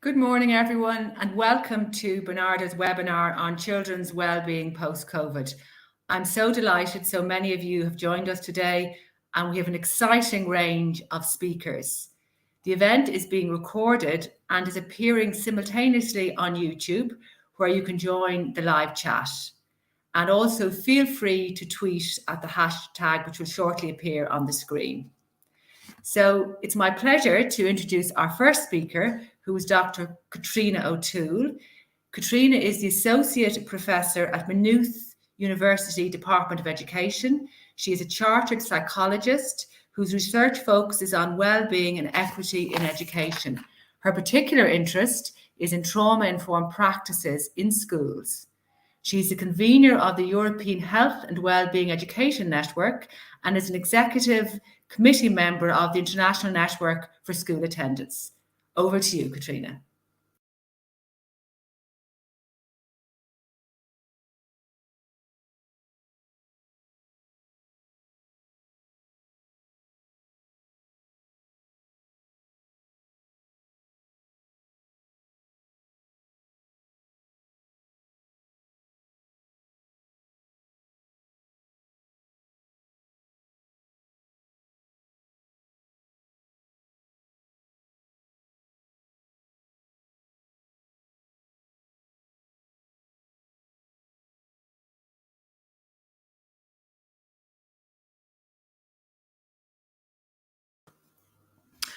Good morning, everyone, and welcome to Bernardo's webinar on children's wellbeing post-COVID. I'm so delighted so many of you have joined us today, and we have an exciting range of speakers. The event is being recorded and is appearing simultaneously on YouTube, where you can join the live chat. And also feel free to tweet at the hashtag, which will shortly appear on the screen. So it's my pleasure to introduce our first speaker, who is Dr. Catríona O'Toole. Catríona is the Associate Professor at Maynooth University Department of Education. She is a chartered psychologist whose research focuses on well-being and equity in education. Her particular interest is in trauma-informed practices in schools. She's the convener of the European Health and Wellbeing Education Network and is an executive committee member of the International Network for School Attendance. Over to you, Catríona.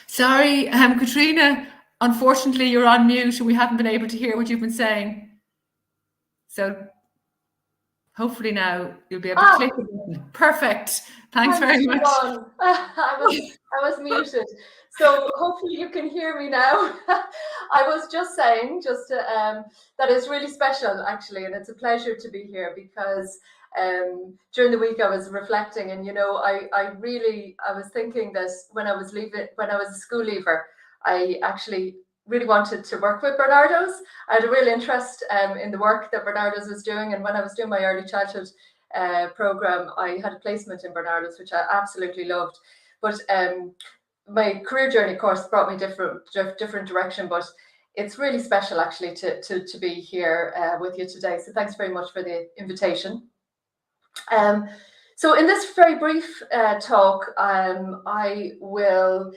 Sorry, Catríona, unfortunately you're on mute and we haven't been able to hear what you've been saying. So hopefully now you'll be able to click the button. Perfect. Thanks very much. I was muted. So hopefully you can hear me now. I was just saying that it's really special actually, and it's a pleasure to be here because during the week I was reflecting, and I was thinking that when I was a school leaver, I actually really wanted to work with Barnardos. I had a real interest in the work that Barnardos was doing, and when I was doing my early childhood program, I had a placement in Barnardos, which I absolutely loved. But my career journey, of course, brought me different direction. But it's really special actually to be here with you today. So thanks very much for the invitation. So in this very brief talk, I will,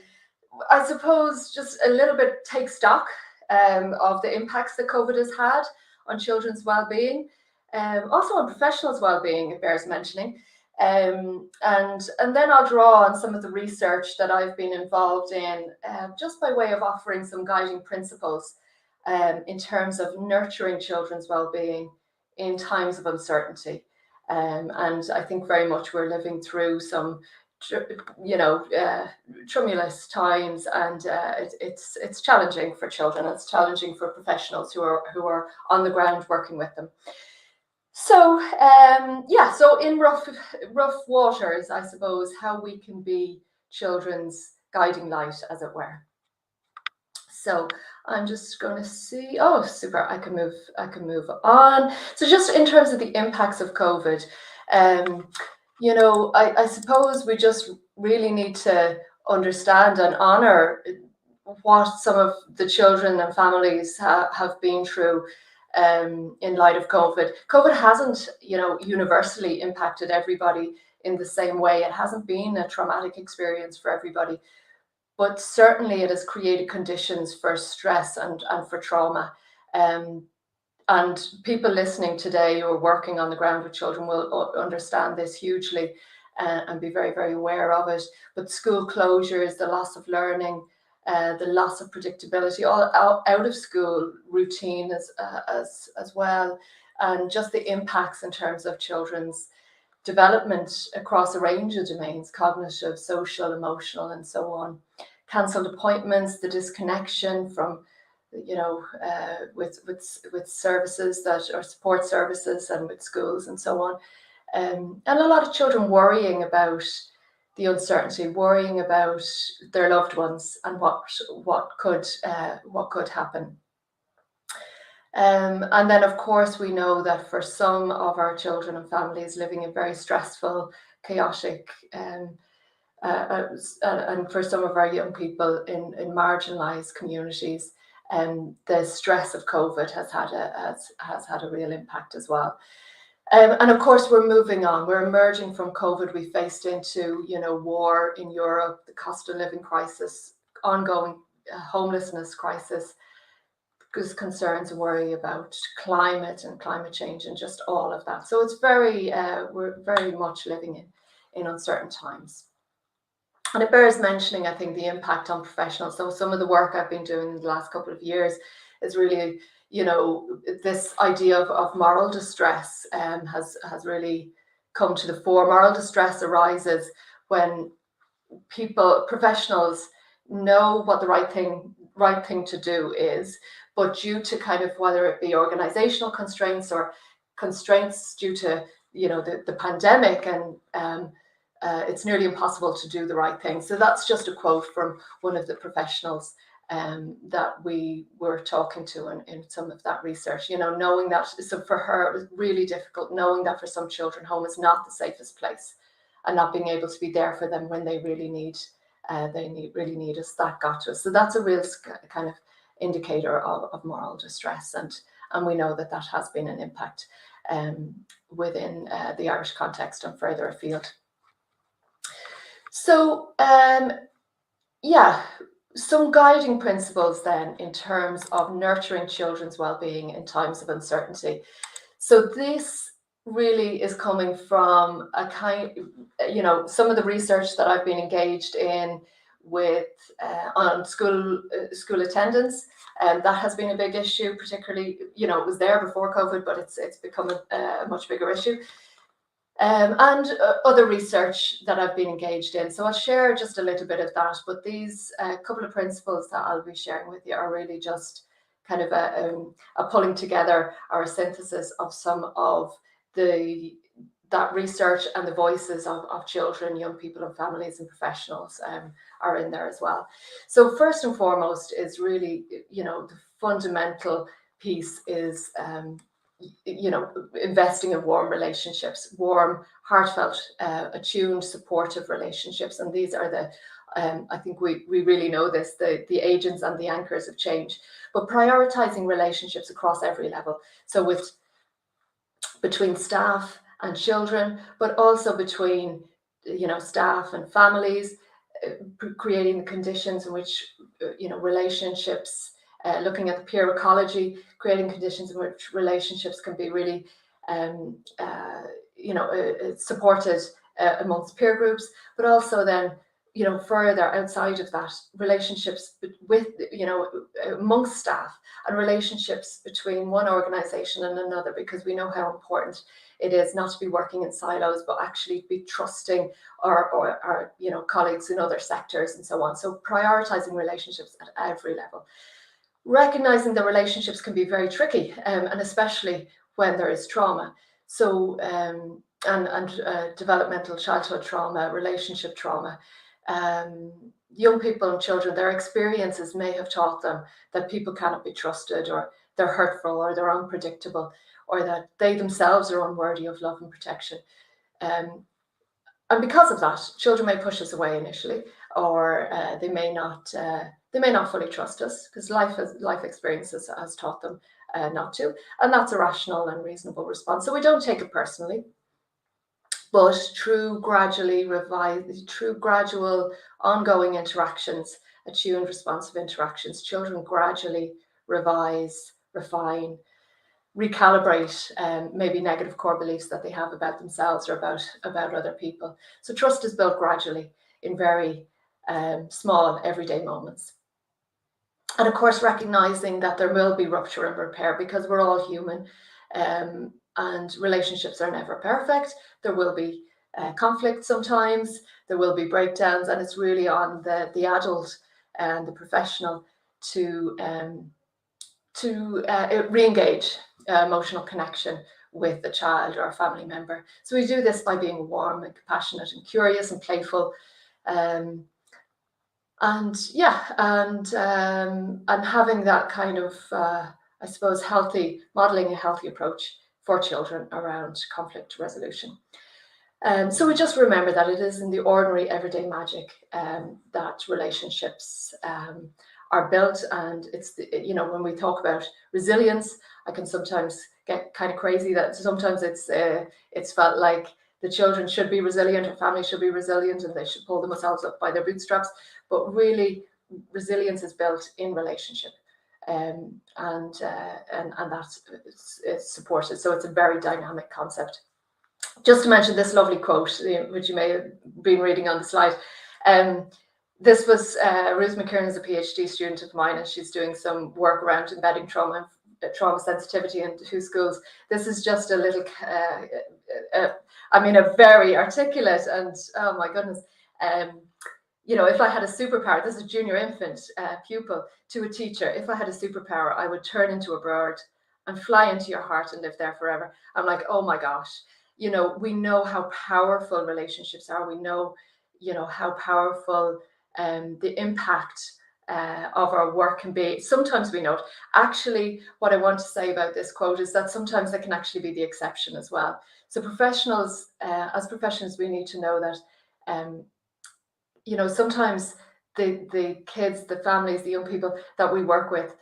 I suppose, just a little bit take stock of the impacts that COVID has had on children's well-being, also on professionals' well-being, it bears mentioning, and then I'll draw on some of the research that I've been involved in, just by way of offering some guiding principles in terms of nurturing children's well-being in times of uncertainty. And I think very much we're living through some tremulous times, and it's challenging for children. It's challenging for professionals who are on the ground working with them. So so in rough waters, I suppose, how we can be children's guiding light, as it were. So I'm just going to see. Oh, super! I can move on. So just in terms of the impacts of COVID, I suppose we just really need to understand and honor what some of the children and families have been through in light of COVID. COVID hasn't, universally impacted everybody in the same way. It hasn't been a traumatic experience for everybody, but certainly it has created conditions for stress and for trauma. And people listening today who are working on the ground with children will understand this hugely and be very, very aware of it. But school closures, the loss of learning, the loss of predictability, all out of school routine as well, and just the impacts in terms of children's development across a range of domains: cognitive, social, emotional, and so on. Cancelled appointments, the disconnection from with services that are support services and with schools and so on, and a lot of children worrying about the uncertainty, worrying about their loved ones and what could happen. And then, of course, we know that for some of our children and families living in very stressful, chaotic, and for some of our young people in marginalized communities, the stress of COVID has had a real impact as well. And of course, we're moving on. We're emerging from COVID. We faced into, war in Europe, the cost of living crisis, ongoing homelessness crisis, because concerns and worry about climate and climate change and just all of that. So it's we're very much living in uncertain times. And it bears mentioning, I think, the impact on professionals. So some of the work I've been doing in the last couple of years is really, this idea of moral distress has really come to the fore. Moral distress arises when professionals know what the right thing to do is, but due to kind of whether it be organizational constraints or constraints due to the pandemic, and it's nearly impossible to do the right thing. So that's just a quote from one of the professionals that we were talking to in some of that research. Knowing that, so for her it was really difficult, knowing that for some children home is not the safest place, and not being able to be there for them when they really need us. That got to us. So that's a real kind of indicator of moral distress, and we know that has been an impact within the Irish context and further afield. So some guiding principles then in terms of nurturing children's well-being in times of uncertainty. So this really is coming from some of the research that I've been engaged in with on school attendance, and that has been a big issue, particularly, it was there before COVID, but it's become a much bigger issue. And other research that I've been engaged in. So I'll share just a little bit of that, but these couple of principles that I'll be sharing with you are really just kind of a pulling together or a synthesis of some of that research, and the voices of children, young people and families and professionals are in there as well. So first and foremost is really, the fundamental piece is investing in warm relationships, warm, heartfelt, attuned, supportive relationships. And these are I think we really know this, the agents and the anchors of change, but prioritizing relationships across every level. So between staff and children, but also between, staff and families, creating the conditions in which, relationships, looking at the peer ecology, creating conditions in which relationships can be really, supported amongst peer groups, but also then, further outside of that, relationships with, amongst staff, and relationships between one organization and another, because we know how important it is not to be working in silos, but actually be trusting our colleagues in other sectors and so on. So prioritizing relationships at every level. Recognizing that relationships can be very tricky, and especially when there is trauma. So, and developmental childhood trauma, relationship trauma. Young people and children, their experiences may have taught them that people cannot be trusted, or they're hurtful, or they're unpredictable, or that they themselves are unworthy of love and protection. And because of that, children may push us away initially, or they may not fully trust us, because life experiences has taught them not to, and that's a rational and reasonable response. So we don't take it personally, but through gradual ongoing interactions, attuned responsive interactions, children gradually revise, refine, recalibrate maybe negative core beliefs that they have about themselves or about other people. So trust is built gradually in very small everyday moments. And of course, recognizing that there will be rupture and repair, because we're all human, and relationships are never perfect. There will be conflict sometimes, there will be breakdowns, and it's really on the adult and the professional to re-engage emotional connection with the child or a family member. So we do this by being warm and compassionate and curious and playful, and having that kind of modeling a healthy approach for children around conflict resolution. So we just remember that it is in the ordinary everyday magic that relationships are built. And it's, when we talk about resilience, I can sometimes get kind of crazy that sometimes it's felt like the children should be resilient or families should be resilient and they should pull themselves up by their bootstraps. But really, resilience is built in relationship. And that's it's supported. So it's a very dynamic concept. Just to mention this lovely quote, which you may have been reading on the slide. This was Ruth McKiernan is a PhD student of mine, and she's doing some work around embedding trauma sensitivity into schools. This is just a little, a very articulate and, oh my goodness, if I had a superpower, this is a junior infant pupil to a teacher. If I had a superpower, I would turn into a bird and fly into your heart and live there forever. I'm like, oh my gosh. We know how powerful relationships are. We know, how powerful the impact of our work can be. Sometimes we know it. Actually, what I want to say about this quote is that sometimes it can actually be the exception as well. So professionals, as professionals, we need to know that, sometimes the kids, the families, the young people that we work with,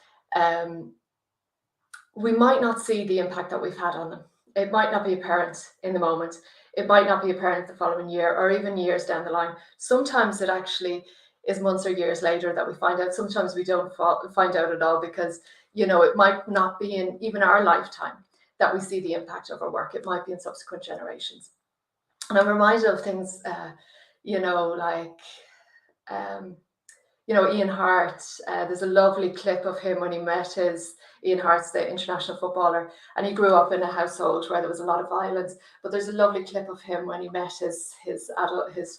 we might not see the impact that we've had on them. It might not be apparent in the moment. It might not be apparent the following year or even years down the line. Sometimes it actually is months or years later that we find out. Sometimes we don't find out at all because, it might not be in even our lifetime that we see the impact of our work. It might be in subsequent generations. And I'm reminded of things, Ian Hart, there's a lovely clip of him when he met Ian Hart's the international footballer, and he grew up in a household where there was a lot of violence. But there's a lovely clip of him when he met his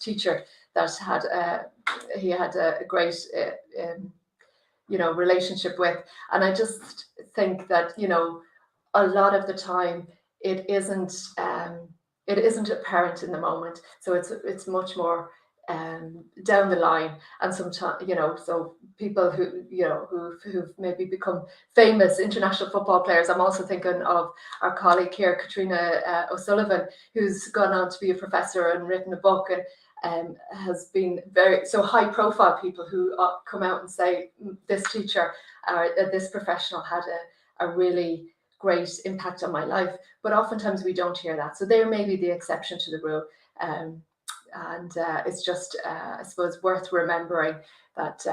teacher that he had a great relationship with. And I just think that a lot of the time it isn't apparent in the moment. So it's much more down the line, and sometimes so people who've maybe become famous international football players. I'm also thinking of our colleague here, Catríona O'Toole, who's gone on to be a professor and written a book, and has been very high profile people who come out and say this teacher or this professional had a really great impact on my life. But oftentimes we don't hear that, so there may be the exception to the rule. And it's just, I suppose, worth remembering that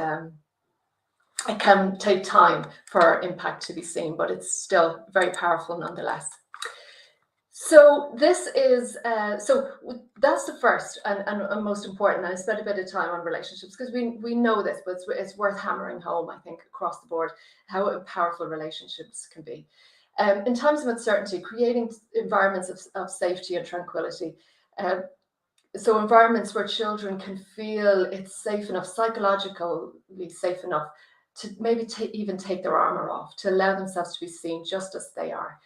it can take time for impact to be seen, but it's still very powerful nonetheless. So this is, so that's the first and most important. I spent a bit of time on relationships because we know this, but it's worth hammering home, I think, across the board, how powerful relationships can be. In times of uncertainty, creating environments of safety and tranquility. So environments where children can feel it's safe enough, psychologically safe enough to maybe even take their armor off, to allow themselves to be seen just as they are.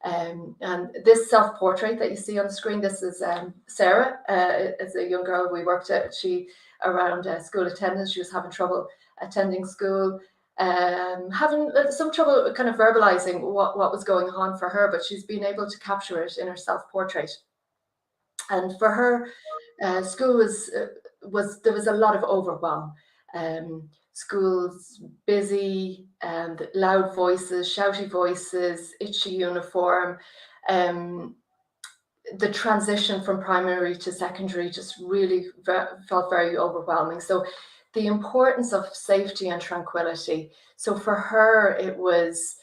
And this self-portrait that you see on the screen, this is Sarah, as a young girl we worked at. She, around school attendance, she was having trouble attending school, having some trouble kind of verbalizing what was going on for her, but she's been able to capture it in her self-portrait. And for her, school there was a lot of overwhelm. School's busy, and loud voices, shouty voices, itchy uniform. The transition from primary to secondary just really felt very overwhelming. So the importance of safety and tranquility. So for her, it was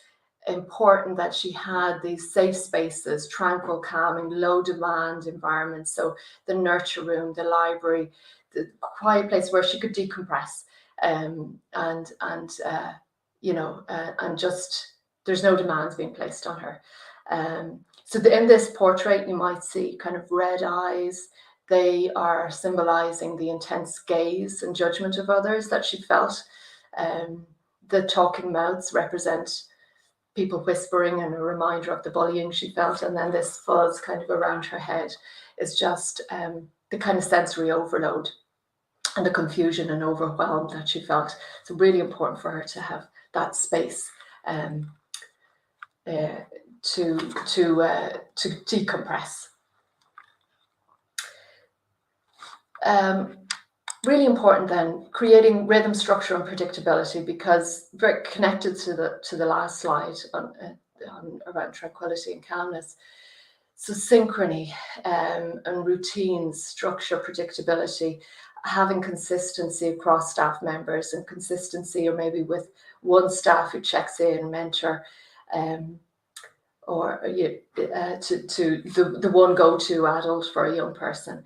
important that she had these safe spaces, tranquil, calming, low demand environments. So the nurture room, the library, the quiet place where she could decompress, and just there's no demands being placed on her. So in this portrait, you might see kind of red eyes. They are symbolizing the intense gaze and judgment of others that she felt. The talking mouths represent people whispering and a reminder of the bullying she felt. And then this fuzz kind of around her head is just the kind of sensory overload and the confusion and overwhelm that she felt. It's really important for her to have that space to decompress. Really important then, creating rhythm, structure and predictability, because very connected to the last slide on around tranquility and calmness. So synchrony and routines, structure, predictability, having consistency across staff members, and consistency or maybe with one staff who checks in, mentor, or to the one go-to adult for a young person.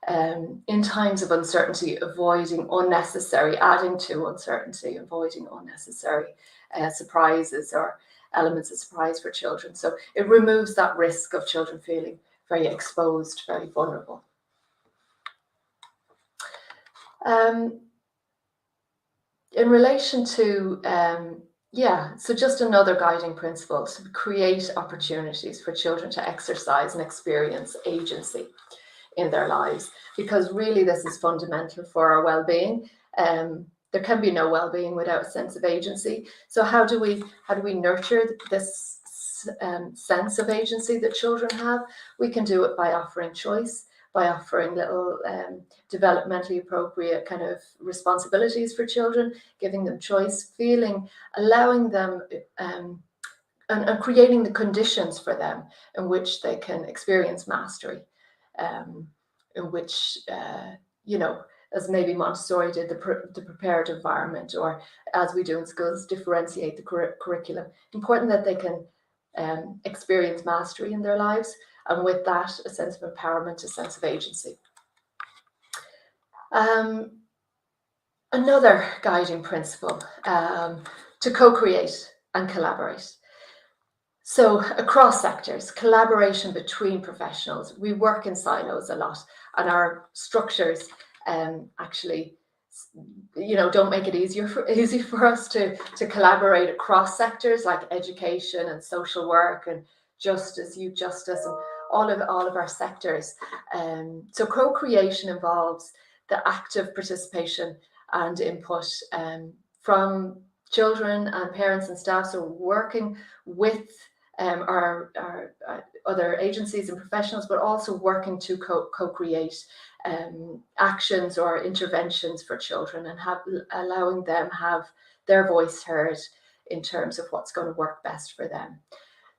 In times of uncertainty, avoiding unnecessary, adding to uncertainty, avoiding unnecessary surprises or elements of surprise for children. So it removes that risk of children feeling very exposed, very vulnerable. In relation to, so just another guiding principle, to create opportunities for children to exercise and experience agency in their lives, because really this is fundamental for our well-being. There can be no well-being without a sense of agency. So how do we nurture this sense of agency that children have? We can do it by offering choice, by offering little developmentally appropriate kind of responsibilities for children, giving them choice, allowing them and creating the conditions for them in which they can experience mastery. In which, as maybe Montessori did, the prepared environment, or as we do in schools, differentiate the curriculum. Important that they can experience mastery in their lives, and with that, a sense of empowerment, a sense of agency. Another guiding principle, to co-create and collaborate. So across sectors, collaboration between professionals. We work in silos a lot, and our structures actually, don't make it easy for us to collaborate across sectors like education and social work and justice, youth justice, and all of our sectors. So co-creation involves the active participation and input from children and parents and staff. So working with our other agencies and professionals, but also working to co-create actions or interventions for children, and allowing them have their voice heard in terms of what's going to work best for them.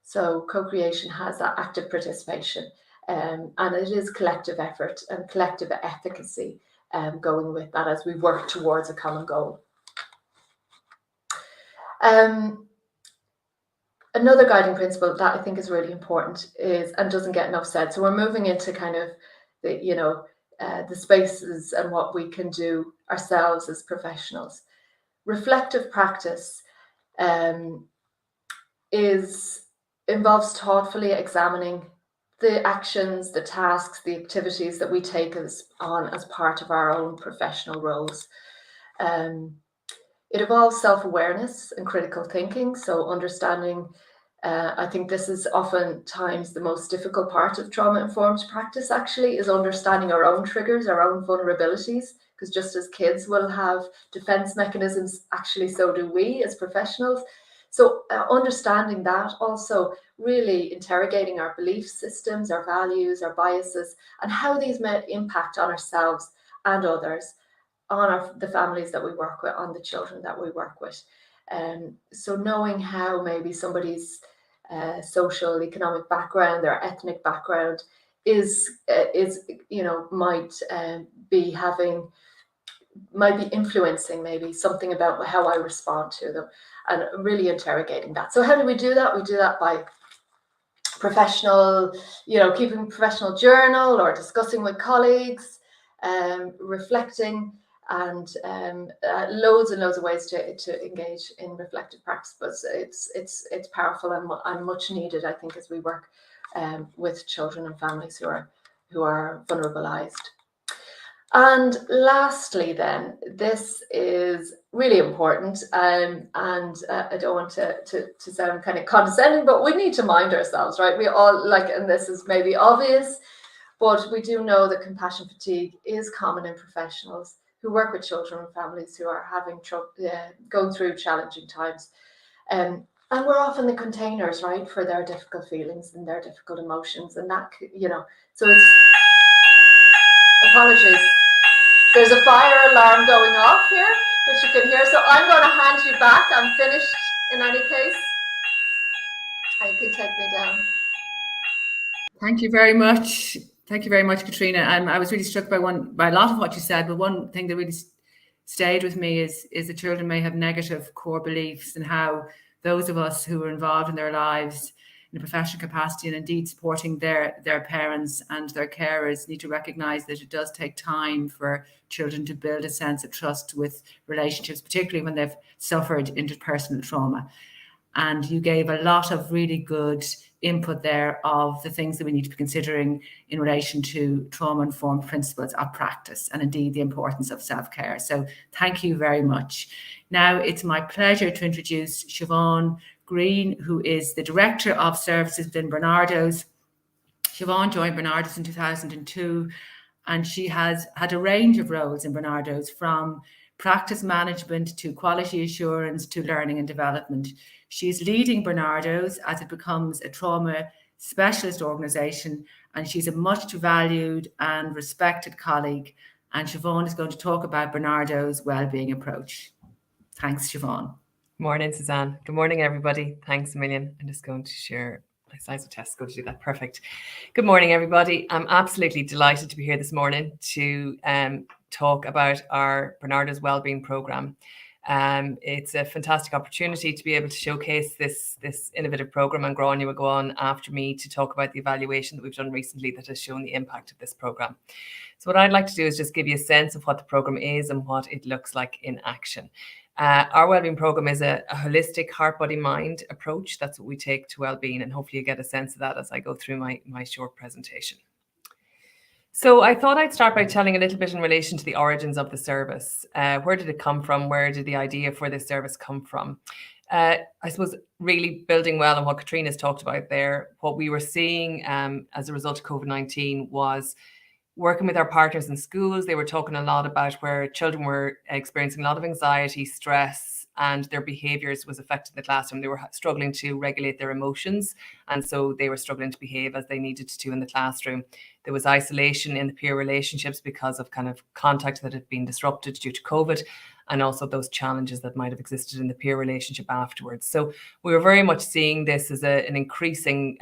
So co-creation has that active participation, and it is collective effort and collective efficacy going with that as we work towards a common goal. Another guiding principle that I think is really important is, and doesn't get enough said, so we're moving into kind of the spaces and what we can do ourselves as professionals. Reflective practice involves thoughtfully examining the actions, the tasks, the activities that we take on as part of our own professional roles. It involves self-awareness and critical thinking, so understanding. I think this is oftentimes the most difficult part of trauma-informed practice, actually, is understanding our own triggers, our own vulnerabilities, because just as kids will have defense mechanisms, actually so do we as professionals. So understanding that, also really interrogating our belief systems, our values, our biases, and how these may impact on ourselves and others, on the families that we work with, on the children that we work with. So knowing how maybe somebody's social, economic background, their ethnic background might be influencing maybe something about how I respond to them, and really interrogating that. So how do we do that? We do that by professional, keeping a professional journal or discussing with colleagues, reflecting, and loads and loads of ways to engage in reflective practice. But it's powerful and much needed, I think, as we work with children and families who are vulnerabilized. And lastly, then, this is really important, and I don't want to sound kind of condescending, but we need to mind ourselves, right? We all and this is maybe obvious, but we do know that compassion fatigue is common in professionals who work with children and families who are having going through challenging times. And we're often the containers, right, for their difficult feelings and their difficult emotions. And that, so it's, apologies. There's a fire alarm going off here, which you can hear. So I'm going to hand you back. I'm finished in any case. And you can take me down. Thank you very much. Thank you very much, Catríona. I was really struck by a lot of what you said, but one thing that really stayed with me is that children may have negative core beliefs, and how those of us who are involved in their lives in a professional capacity and indeed supporting their parents and their carers need to recognise that it does take time for children to build a sense of trust with relationships, particularly when they've suffered interpersonal trauma. And you gave a lot of really good input there of the things that we need to be considering in relation to trauma-informed principles of practice, and indeed the importance of self-care. So thank you very much. Now it's my pleasure to introduce Siobhan Green, who is the Director of Services within Barnardos. Siobhan joined Barnardos in 2002, and she has had a range of roles in Barnardos, from practice management to quality assurance to learning and development. She's leading Barnardos as it becomes a trauma specialist organisation, and she's a much valued and respected colleague. And Siobhan is going to talk about Barnardos' wellbeing approach. Thanks, Siobhan. Morning, Suzanne. Good morning, everybody. Thanks a million. I'm just going to share my slides with Tess. Go to do that. Perfect. Good morning, everybody. I'm absolutely delighted to be here this morning to talk about our Barnardos Wellbeing Programme. It's a fantastic opportunity to be able to showcase this innovative programme, and Gráinne will go on after me to talk about the evaluation that we've done recently that has shown the impact of this programme. So what I'd like to do is just give you a sense of what the programme is and what it looks like in action. Our wellbeing program is a holistic heart, body, mind approach. That's what we take to wellbeing, and hopefully you get a sense of that as I go through my short presentation. So I thought I'd start by telling a little bit in relation to the origins of the service. Where did it come from? Where did the idea for this service come from? I suppose really building well on what Catríona's talked about there, what we were seeing as a result of COVID-19 was working with our partners in schools. They were talking a lot about where children were experiencing a lot of anxiety, stress, and their behaviours was affecting the classroom. They were struggling to regulate their emotions, and so they were struggling to behave as they needed to in the classroom. There was isolation in the peer relationships because of kind of contact that had been disrupted due to COVID, and also those challenges that might have existed in the peer relationship afterwards. So we were very much seeing this as an increasing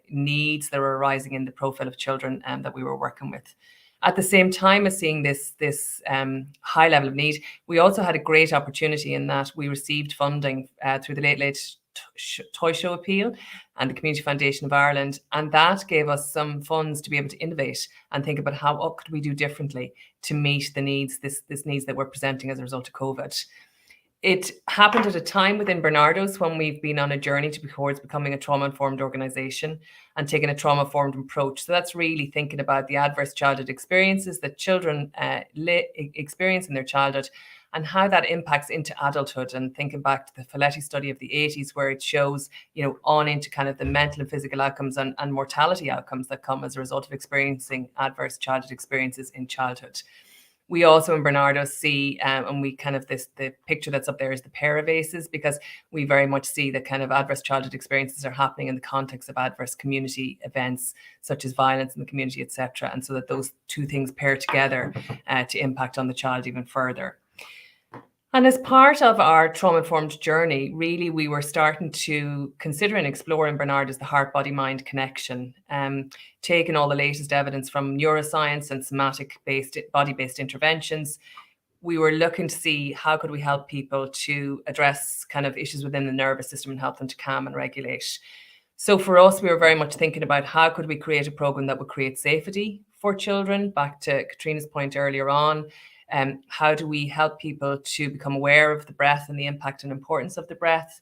needs that were arising in the profile of children that we were working with. At the same time as seeing this high level of need, we also had a great opportunity in that we received funding through the Late Toy Show Appeal and the Community Foundation of Ireland, and that gave us some funds to be able to innovate and think about what could we do differently to meet the needs, this needs that we're presenting as a result of COVID. It happened at a time within Barnardos when we've been on a journey towards becoming a trauma-informed organisation and taking a trauma-informed approach. So that's really thinking about the adverse childhood experiences that children experience in their childhood and how that impacts into adulthood, and thinking back to the Folletti study of the 80s, where it shows, on into kind of the mental and physical outcomes and mortality outcomes that come as a result of experiencing adverse childhood experiences in childhood. We also in Barnardos see, and we kind of the picture that's up there is the pair of ACEs, because we very much see that kind of adverse childhood experiences are happening in the context of adverse community events, such as violence in the community, etc. And so that those two things pair together to impact on the child even further. And as part of our trauma-informed journey, really, we were starting to consider and explore in Barnardos the heart-body-mind connection, taking all the latest evidence from neuroscience and somatic-based, body-based interventions. We were looking to see how could we help people to address kind of issues within the nervous system and help them to calm and regulate. So for us, we were very much thinking about how could we create a program that would create safety for children, back to Catríona's point earlier on. How do we help people to become aware of the breath and the impact and importance of the breath,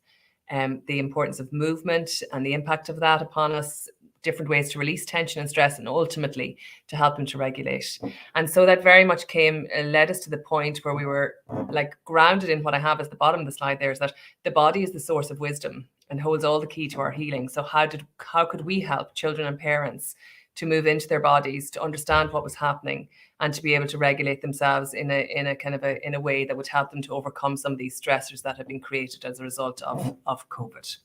the importance of movement and the impact of that upon us, different ways to release tension and stress, and ultimately to help them to regulate. And so that very much led us to the point where we were like grounded in what I have as the bottom of the slide there, is that the body is the source of wisdom and holds all the key to our healing. So how could we help children and parents to move into their bodies, to understand what was happening, and to be able to regulate themselves in a way that would help them to overcome some of these stressors that have been created as a result of COVID.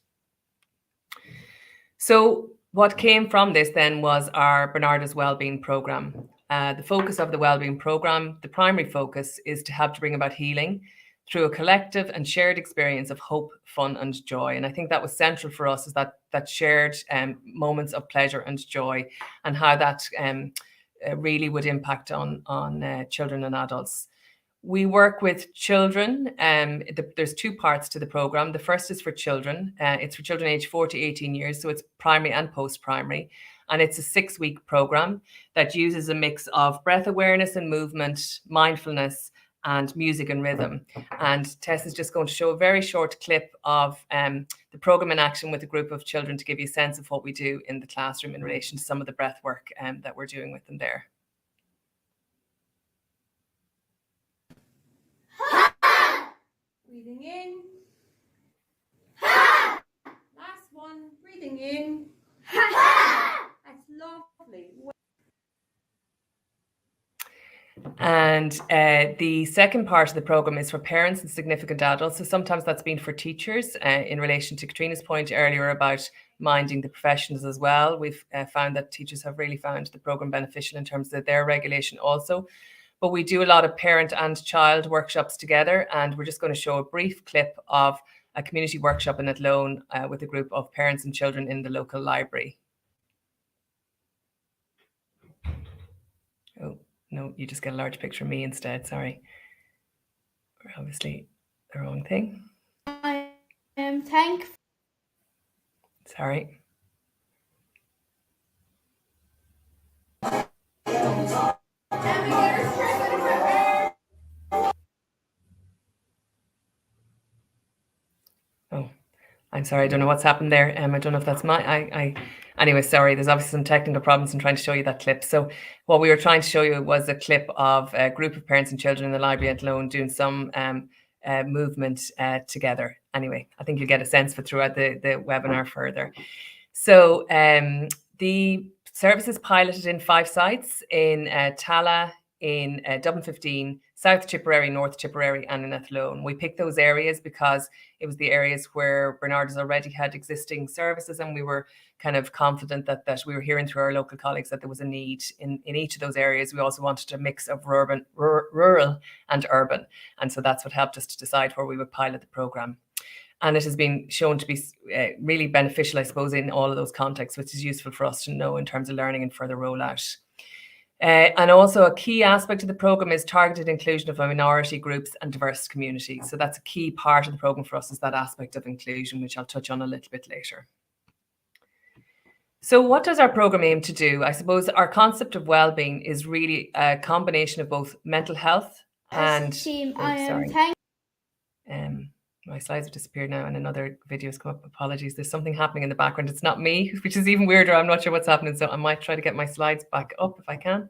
So what came from this then was our Barnardos Wellbeing Programme. The focus of the Wellbeing programme, the primary focus, is to help to bring about healing through a collective and shared experience of hope, fun and joy. And I think that was central for us, is that shared moments of pleasure and joy, and how that really would impact on children and adults. We work with children. There's two parts to the programme. The first is for children. It's for children aged 4 to 18 years. So it's primary and post-primary. And it's a 6-week programme that uses a mix of breath awareness and movement, mindfulness, and music and rhythm. And Tess is just going to show a very short clip of the programme in action with a group of children to give you a sense of what we do in the classroom in relation to some of the breath work that we're doing with them there. Breathing in. Last one, breathing in. That's lovely. And the second part of the programme is for parents and significant adults. So sometimes that's been for teachers in relation to Catríona's point earlier about minding the professions as well. We've found that teachers have really found the programme beneficial in terms of their regulation also. But we do a lot of parent and child workshops together, and we're just going to show a brief clip of a community workshop in Athlone with a group of parents and children in the local library. Oh, no, you just get a large picture of me instead, sorry. We're obviously the wrong thing. I am thankful. Sorry. Oh, I'm sorry, I don't know what's happened there. I don't know if that's anyway, sorry, there's obviously some technical problems in trying to show you that clip. So what we were trying to show you was a clip of a group of parents and children in the library at Athlone doing some movement together. Anyway, I think you'll get a sense for throughout the webinar further. So the service is piloted in 5 sites in Tala, in Dublin 15, South Tipperary, North Tipperary, and in Athlone. We picked those areas because it was the areas where Barnardos already had existing services, and we were kind of confident that we were hearing through our local colleagues that there was a need in each of those areas. We also wanted a mix of rural and urban, and so that's what helped us to decide where we would pilot the programme. And it has been shown to be really beneficial, I suppose, in all of those contexts, which is useful for us to know in terms of learning and further rollout. And also a key aspect of the programme is targeted inclusion of minority groups and diverse communities. So that's a key part of the programme for us, is that aspect of inclusion, which I'll touch on a little bit later. So what does our programme aim to do? I suppose our concept of wellbeing is really a combination of both mental health and... my slides have disappeared now and another video has come up. Apologies, there's something happening in the background. It's not me, which is even weirder. I'm not sure what's happening, so I might try to get my slides back up if I can.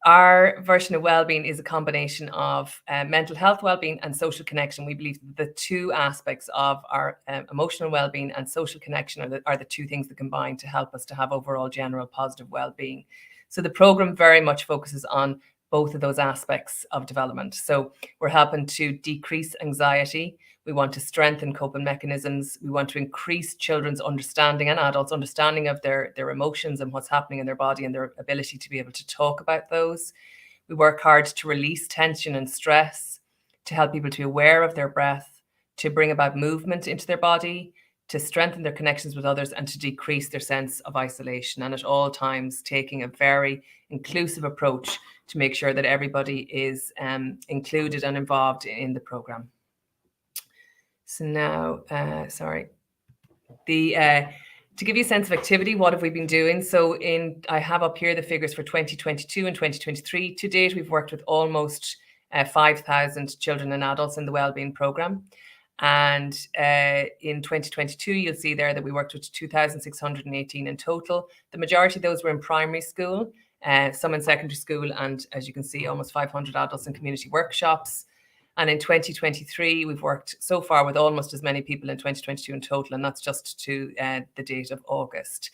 Our version of wellbeing is a combination of mental health wellbeing and social connection. We believe the two aspects of our emotional wellbeing and social connection are the two things that combine to help us to have overall general positive wellbeing. So the programme very much focuses on both of those aspects of development. So we're helping to decrease anxiety. We want to strengthen coping mechanisms. We want to increase children's understanding and adults' understanding of their emotions and what's happening in their body and their ability to be able to talk about those. We work hard to release tension and stress, to help people to be aware of their breath, to bring about movement into their body, to strengthen their connections with others, and to decrease their sense of isolation. And at all times, taking a very inclusive approach to make sure that everybody is included and involved in the programme. So now, to give you a sense of activity, what have we been doing? So I have up here the figures for 2022 and 2023. To date, we've worked with almost 5,000 children and adults in the Wellbeing programme. And in 2022, you'll see there that we worked with 2,618 in total. The majority of those were in primary school, some in secondary school, and as you can see, almost 500 adults in community workshops. And in 2023, we've worked so far with almost as many people in 2022 in total, and that's just to the date of August.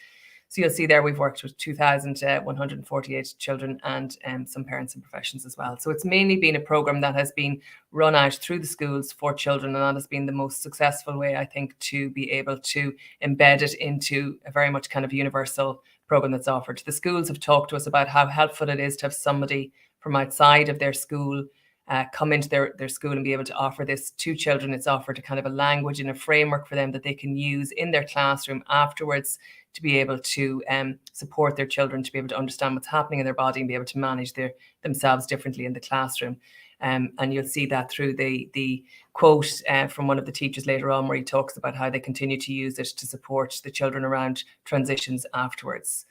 So you'll see there we've worked with 2,148 children and some parents and professions as well. So it's mainly been a programme that has been run out through the schools for children, and that has been the most successful way, I think, to be able to embed it into a very much kind of universal program that's offered. The schools have talked to us about how helpful it is to have somebody from outside of their school come into their school and be able to offer this to children. It's offered a kind of a language and a framework for them that they can use in their classroom afterwards to be able to support their children, to be able to understand what's happening in their body and be able to manage themselves differently in the classroom. And you'll see that through the quote from one of the teachers later on, where he talks about how they continue to use it to support the children around transitions afterwards.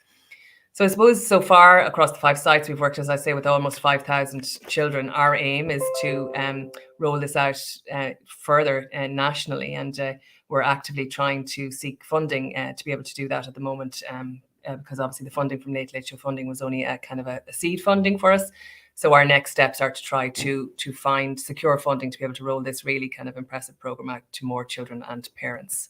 So I suppose so far across the 5 sites we've worked, as I say, with almost 5,000 children. Our aim is to roll this out further nationally, and we're actively trying to seek funding to be able to do that at the moment, because obviously the funding from Late Show funding was only a kind of a seed funding for us. So our next steps are to try to find secure funding to be able to roll this really kind of impressive program out to more children and parents.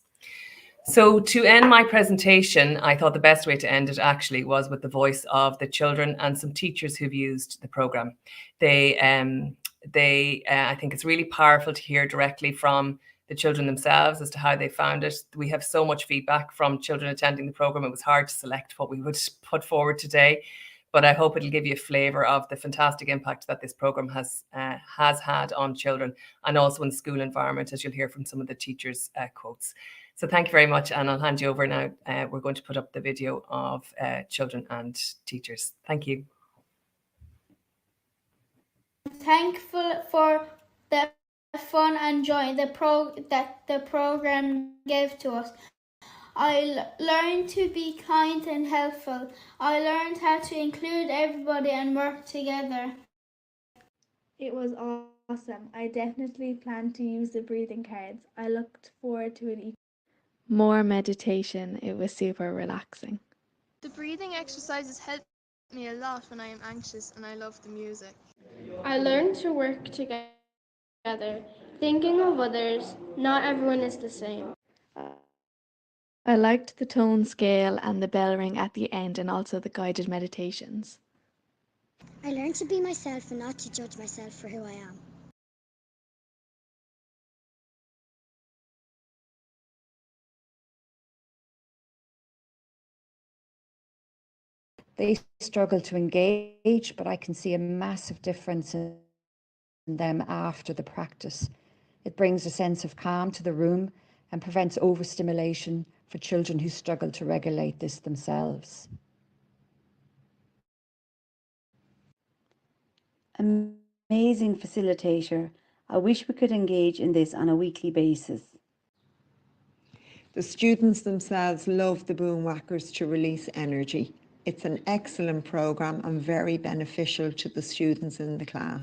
So to end my presentation, I thought the best way to end it actually was with the voice of the children and some teachers who've used the program. I think it's really powerful to hear directly from the children themselves as to how they found it. We have so much feedback from children attending the program. It was hard to select what we would put forward today, but I hope it'll give you a flavour of the fantastic impact that this program has had on children, and also in the school environment, as you'll hear from some of the teachers' quotes. So thank you very much, and I'll hand you over now. We're going to put up the video of children and teachers. Thank you. I'm thankful for the fun and joy that the program gave to us. I learned to be kind and helpful. I learned how to include everybody and work together. It was awesome. I definitely plan to use the breathing cards. I looked forward to it. More meditation. It was super relaxing. The breathing exercises helped me a lot when I am anxious, and I love the music. I learned to work together, thinking of others. Not everyone is the same. I liked the tone scale and the bell ring at the end, and also the guided meditations. I learned to be myself and not to judge myself for who I am. They struggle to engage, but I can see a massive difference in them after the practice. It brings a sense of calm to the room and prevents overstimulation for children who struggle to regulate this themselves. Amazing facilitator. I wish we could engage in this on a weekly basis. The students themselves love the boom whackers to release energy. It's an excellent program and very beneficial to the students in the class.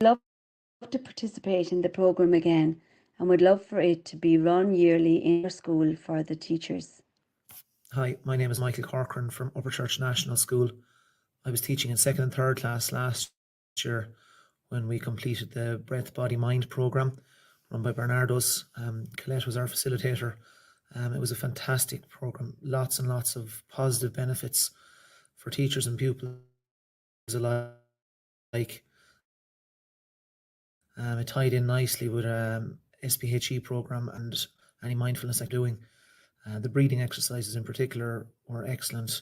I'd love to participate in the program again and would love for it to be run yearly in our school for the teachers. Hi, my name is Michael Corcoran from Upperchurch National School. I was teaching in 2nd and 3rd class last year when we completed the Breath, Body, Mind program run by Barnardos. Colette was our facilitator. It was a fantastic program, lots and lots of positive benefits for teachers and pupils alike. It tied in nicely with SPHE program and any mindfulness I'm doing. The breathing exercises in particular were excellent.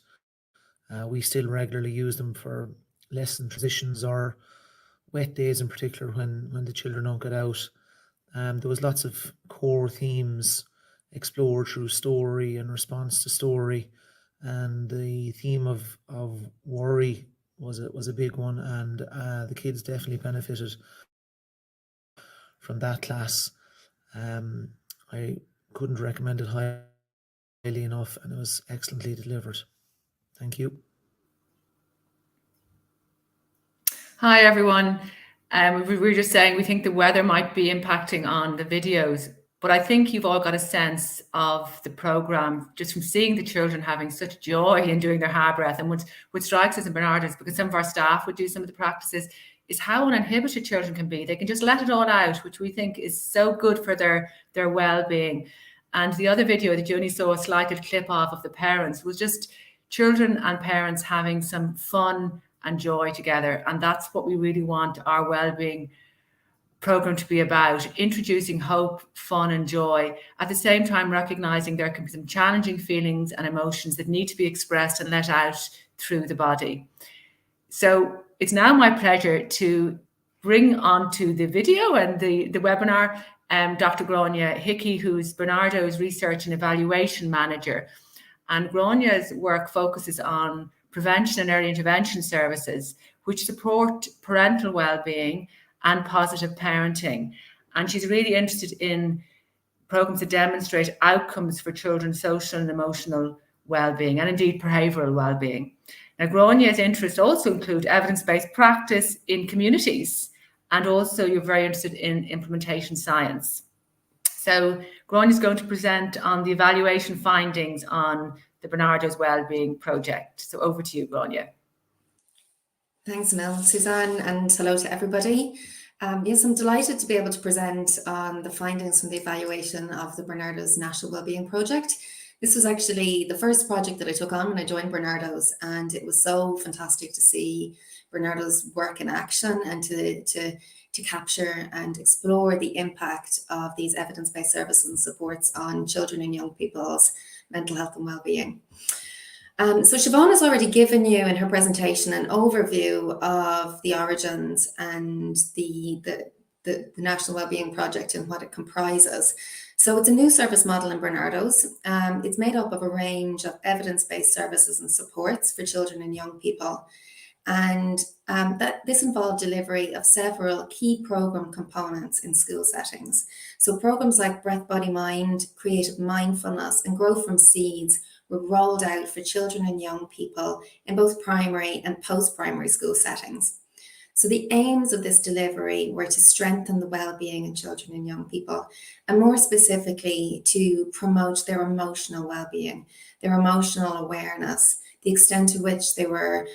We still regularly use them for lesson transitions or wet days in particular when the children don't get out. There was lots of core themes explored through story and response to story, and the theme of worry was a big one, and the kids definitely benefited from that class. I couldn't recommend it highly enough, and it was excellently delivered. Thank you. Hi everyone. We were just saying we think the weather might be impacting on the videos, but I think you've all got a sense of the program just from seeing the children having such joy in doing their hard breath. And what strikes us in Bernardos, because some of our staff would do some of the practices, is how uninhibited children can be. They can just let it all out, which we think is so good for their well-being. And the other video that you only saw a slight clip of the parents was just children and parents having some fun and joy together. And that's what we really want our well-being program to be about introducing hope, fun, and joy, at the same time recognizing there can be some challenging feelings and emotions that need to be expressed and let out through the body. So it's now my pleasure to bring onto the video and the webinar Dr. Grania Hickey, who's Barnardos Research and Evaluation Manager. And Grania's work focuses on prevention and early intervention services, which support parental well-being and positive parenting. And she's really interested in programs that demonstrate outcomes for children's social and emotional well-being, and indeed behavioural well-being. Now, Grania's interests also include evidence-based practice in communities, and also you're very interested in implementation science. So Grania is going to present on the evaluation findings on the Barnardos Wellbeing Project. So over to you, Grania. Thanks, Mel, Suzanne, and hello to everybody. Yes, I'm delighted to be able to present on the findings from the evaluation of the Barnardos National Wellbeing Project. This was actually the first project that I took on when I joined Barnardos, and it was so fantastic to see Barnardos work in action and to capture and explore the impact of these evidence-based services and supports on children and young people's mental health and well-being. So Siobhan has already given you in her presentation an overview of the origins and the National Wellbeing Project and what it comprises. So it's a new service model in Barnardos. It's made up of a range of evidence-based services and supports for children and young people. And this involved delivery of several key program components in school settings. So programs like Breath, Body, Mind, Creative Mindfulness, and Grow from Seeds were rolled out for children and young people in both primary and post-primary school settings. So the aims of this delivery were to strengthen the well-being in children and young people, and more specifically to promote their emotional well-being, their emotional awareness, the extent to which they were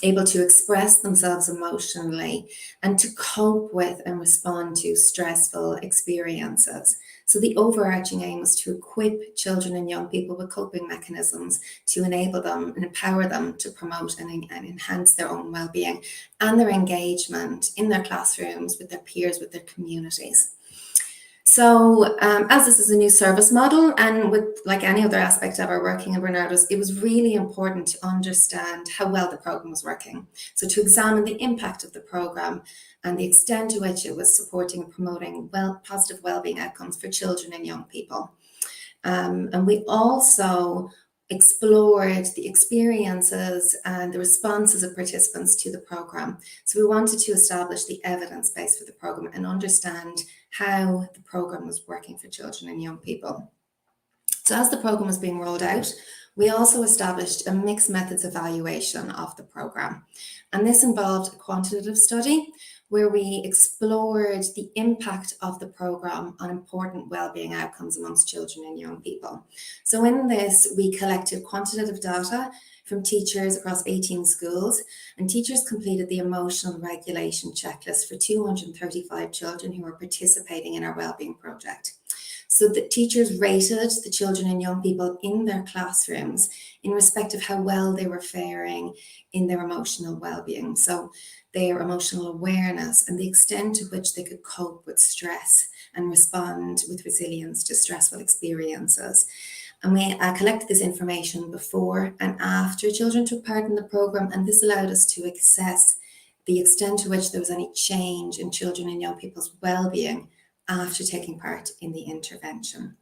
able to express themselves emotionally and to cope with and respond to stressful experiences. So the overarching aim was to equip children and young people with coping mechanisms to enable them and empower them to promote and enhance their own well-being and their engagement in their classrooms, with their peers, with their communities. So as this is a new service model, and with like any other aspect of our working in Barnardos, it was really important to understand how well the program was working. So to examine the impact of the program and the extent to which it was supporting and promoting positive wellbeing outcomes for children and young people. And we also explored the experiences and the responses of participants to the program. So we wanted to establish the evidence base for the program and understand how the program was working for children and young people. So as the program was being rolled out, we also established a mixed methods evaluation of the program. And this involved a quantitative study where we explored the impact of the program on important wellbeing outcomes amongst children and young people. So in this, we collected quantitative data from teachers across 18 schools, and teachers completed the emotional regulation checklist for 235 children who were participating in our wellbeing project. So the teachers rated the children and young people in their classrooms in respect of how well they were faring in their emotional well-being. So their emotional awareness and the extent to which they could cope with stress and respond with resilience to stressful experiences. And we collected this information before and after children took part in the program, and this allowed us to assess the extent to which there was any change in children and young people's well-being after taking part in the intervention.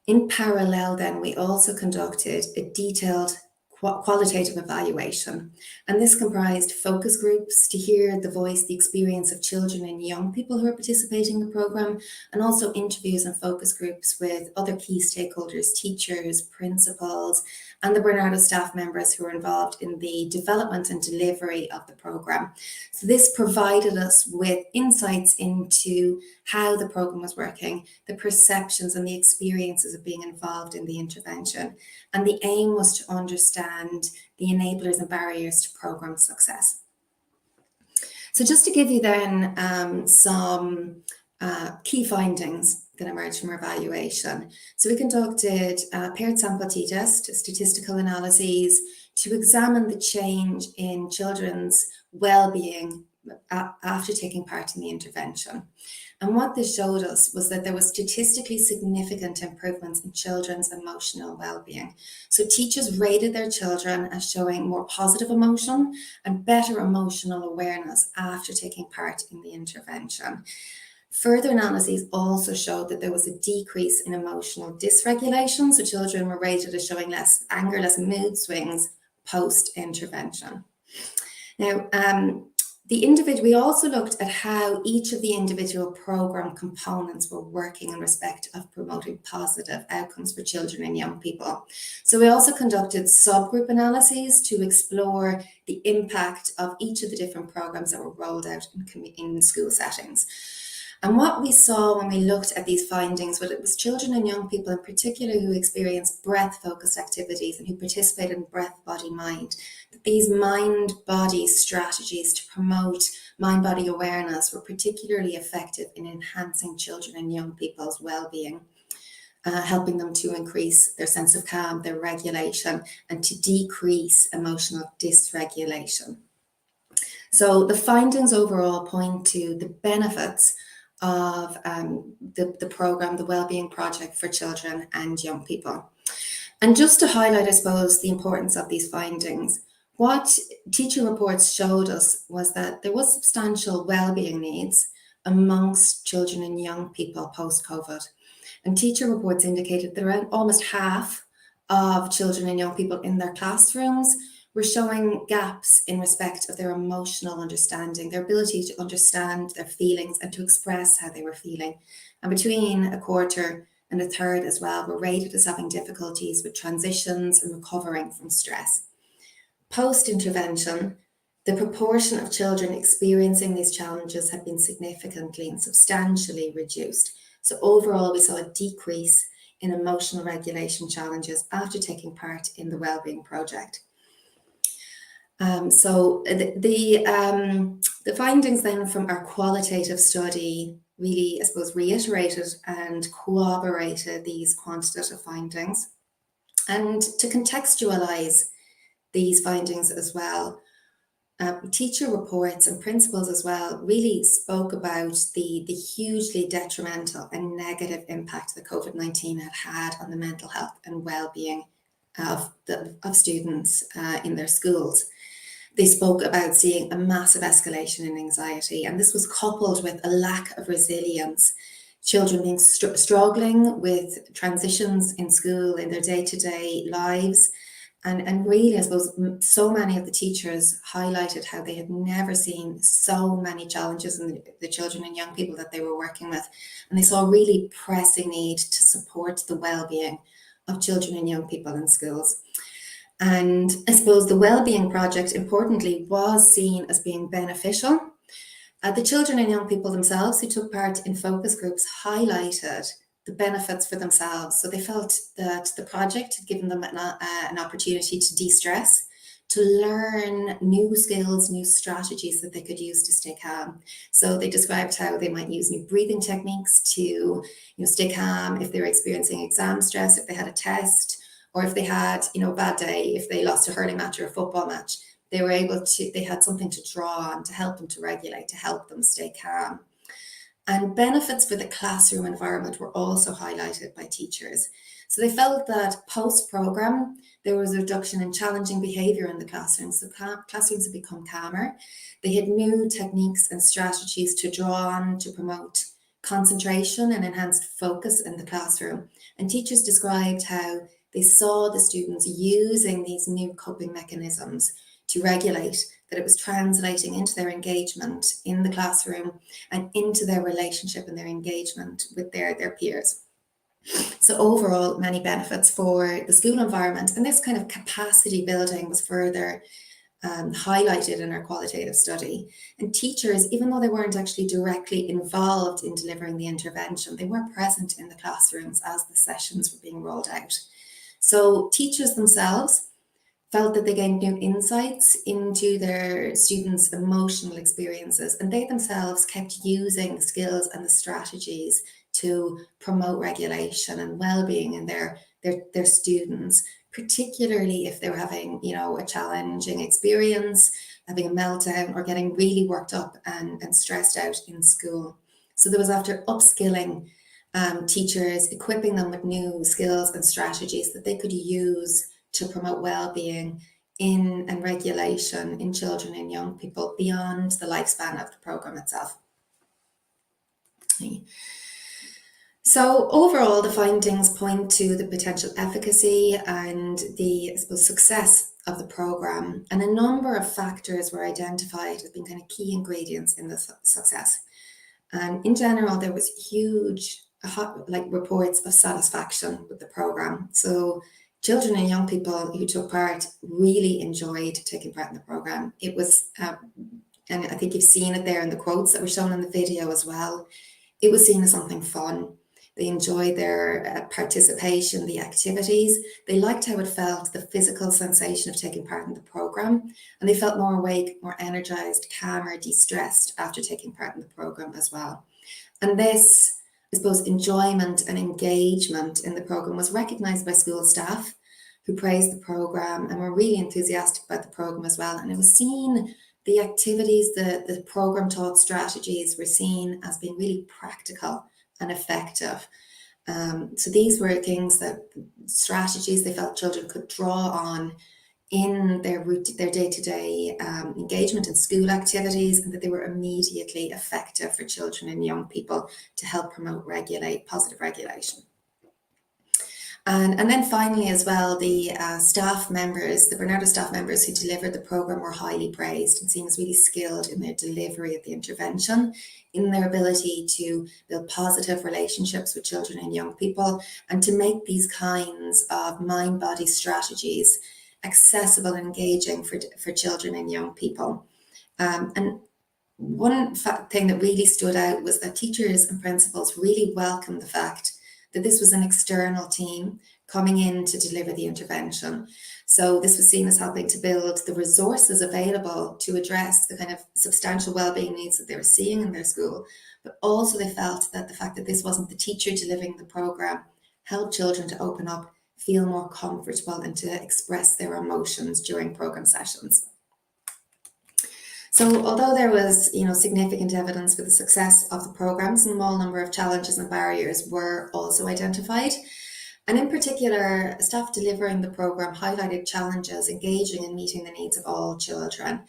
In parallel then, we also conducted a detailed qualitative evaluation, and this comprised focus groups to hear the voice, the experience of children and young people who are participating in the program, and also interviews and focus groups with other key stakeholders, teachers, principals, and the Barnardos staff members who are involved in the development and delivery of the program. So this provided us with insights into how the program was working, the perceptions and the experiences of being involved in the intervention. And the aim was to understand the enablers and barriers to program success. So just to give you then some key findings that emerged from our evaluation. So we conducted paired sample t-test, statistical analyses to examine the change in children's well-being after taking part in the intervention. And what this showed us was that there was statistically significant improvements in children's emotional well-being. So teachers rated their children as showing more positive emotion and better emotional awareness after taking part in the intervention. Further analyses also showed that there was a decrease in emotional dysregulation. So children were rated as showing less anger, less mood swings post-intervention. Now, we also looked at how each of the individual program components were working in respect of promoting positive outcomes for children and young people. So we also conducted subgroup analyses to explore the impact of each of the different programs that were rolled out in school settings. And what we saw when we looked at these findings was it was children and young people in particular who experienced breath-focused activities and who participated in breath, body, mind. That these mind-body strategies to promote mind-body awareness were particularly effective in enhancing children and young people's well-being, helping them to increase their sense of calm, their regulation, and to decrease emotional dysregulation. So the findings overall point to the benefits of the program, the Wellbeing Project for children and young people. And just to highlight, I suppose, the importance of these findings, what teacher reports showed us was that there was substantial wellbeing needs amongst children and young people post-COVID. And teacher reports indicated that around almost half of children and young people in their classrooms were showing gaps in respect of their emotional understanding, their ability to understand their feelings and to express how they were feeling. And between a quarter and a third as well were rated as having difficulties with transitions and recovering from stress. Post-intervention, the proportion of children experiencing these challenges had been significantly and substantially reduced. So overall, we saw a decrease in emotional regulation challenges after taking part in the Wellbeing Project. So the findings then from our qualitative study really, I suppose, reiterated and corroborated these quantitative findings. And to contextualize these findings as well, teacher reports and principals as well really spoke about the hugely detrimental and negative impact that COVID-19 had on the mental health and well-being of students in their schools. They spoke about seeing a massive escalation in anxiety, and this was coupled with a lack of resilience. Children being struggling with transitions in school, in their day-to-day lives. And really, I suppose, so many of the teachers highlighted how they had never seen so many challenges in the children and young people that they were working with. And they saw a really pressing need to support the well-being of children and young people in schools. And I suppose the Wellbeing Project, importantly, was seen as being beneficial. The children and young people themselves who took part in focus groups highlighted the benefits for themselves. So they felt that the project had given them an opportunity to de-stress, to learn new skills, new strategies that they could use to stay calm. So they described how they might use new breathing techniques to stay calm if they were experiencing exam stress, if they had a test, or if they had a bad day, if they lost a hurling match or a football match. They had something to draw on to help them to regulate, to help them stay calm. And benefits for the classroom environment were also highlighted by teachers. So they felt that post-program, there was a reduction in challenging behavior in the classroom. So classrooms had become calmer. They had new techniques and strategies to draw on to promote concentration and enhanced focus in the classroom. And teachers described how they saw the students using these new coping mechanisms to regulate, that it was translating into their engagement in the classroom and into their relationship and their engagement with their peers. So overall, many benefits for the school environment. And this kind of capacity building was further highlighted in our qualitative study. And teachers, even though they weren't actually directly involved in delivering the intervention, they were present in the classrooms as the sessions were being rolled out. So teachers themselves felt that they gained new insights into their students' emotional experiences, and they themselves kept using the skills and the strategies to promote regulation and well-being in their students, particularly if they were having, a challenging experience, having a meltdown, or getting really worked up and stressed out in school. So there was, after upskilling teachers, equipping them with new skills and strategies that they could use to promote well-being and regulation in children and young people beyond the lifespan of the programme itself. So overall, the findings point to the potential efficacy and the, I suppose, success of the programme, and a number of factors were identified as being kind of key ingredients in the success. And in general, there was huge reports of satisfaction with the programme. So children and young people who took part really enjoyed taking part in the programme. It was, and I think you've seen it there in the quotes that were shown in the video as well, it was seen as something fun. They enjoyed their participation, the activities. They liked how it felt, the physical sensation of taking part in the programme, and they felt more awake, more energised, calmer, de-stressed after taking part in the programme as well. And this, I suppose, enjoyment and engagement in the programme was recognised by school staff, who praised the programme and were really enthusiastic about the programme as well. And it was seen, the activities, the programme taught strategies were seen as being really practical and effective. So these were things that, strategies they felt children could draw on in their day-to-day engagement in school activities, and that they were immediately effective for children and young people to help promote positive regulation. And then finally as well, the staff members, the Bernardo staff members who delivered the programme were highly praised and seen as really skilled in their delivery of the intervention, in their ability to build positive relationships with children and young people, and to make these kinds of mind-body strategies accessible and engaging for children and young people. And one thing that really stood out was that teachers and principals really welcomed the fact that this was an external team coming in to deliver the intervention. So this was seen as helping to build the resources available to address the kind of substantial wellbeing needs that they were seeing in their school. But also they felt that the fact that this wasn't the teacher delivering the programme helped children to open up, feel more comfortable, and to express their emotions during programme sessions. So although there was, significant evidence for the success of the programme, a small number of challenges and barriers were also identified. And in particular, staff delivering the programme highlighted challenges engaging and meeting the needs of all children.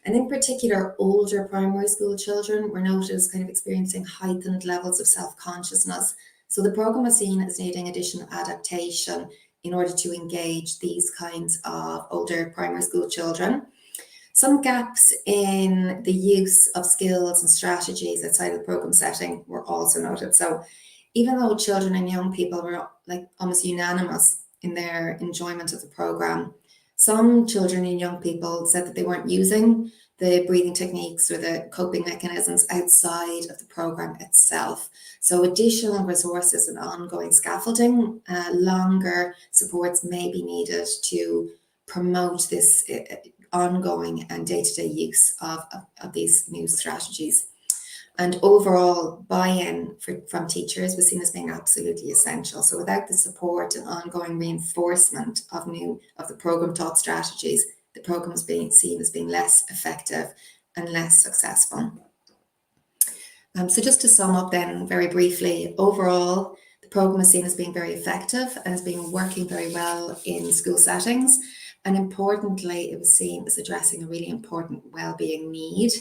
And in particular, older primary school children were noted as kind of experiencing heightened levels of self-consciousness. So the programme was seen as needing additional adaptation in order to engage these kinds of older primary school children. Some gaps in the use of skills and strategies outside of the programme setting were also noted. So even though children and young people were almost unanimous in their enjoyment of the programme, some children and young people said that they weren't using the breathing techniques or the coping mechanisms outside of the programme itself. So additional resources and ongoing scaffolding, longer supports may be needed to promote this ongoing and day-to-day use of these new strategies. And overall buy-in from teachers was seen as being absolutely essential. So without the support and ongoing reinforcement of the programme taught strategies, the programme was being seen as being less effective and less successful. So just to sum up then very briefly, overall, the programme was seen as being very effective and as being working very well in school settings. And importantly, it was seen as addressing a really important wellbeing need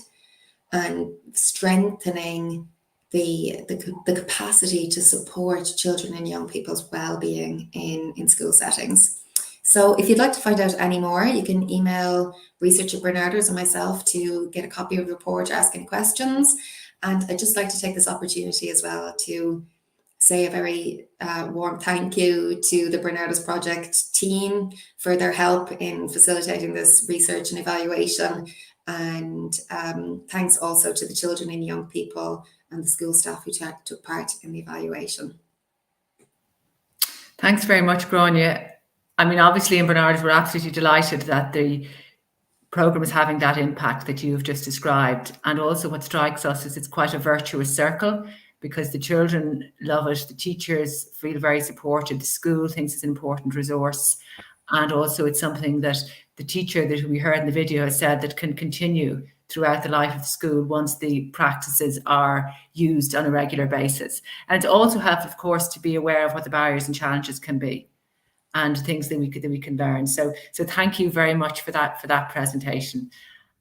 and strengthening the capacity to support children and young people's well-being in school settings. So if you'd like to find out any more, you can email research at Barnardos or myself to get a copy of the report or ask any questions. And I'd just like to take this opportunity as well to say a very warm thank you to the Barnardos Project team for their help in facilitating this research and evaluation. And thanks also to the children and young people and the school staff who took part in the evaluation. Thanks very much, Grania. I mean, obviously in Barnardos, we're absolutely delighted that the programme is having that impact that you've just described. And also what strikes us is it's quite a virtuous circle, because the children love it, the teachers feel very supported, the school thinks it's an important resource, And also it's something that the teacher that we heard in the video has said that can continue throughout the life of the school once the practices are used on a regular basis. And to also have, of course, to be aware of what the barriers and challenges can be and things that we can learn. So thank you very much for that presentation.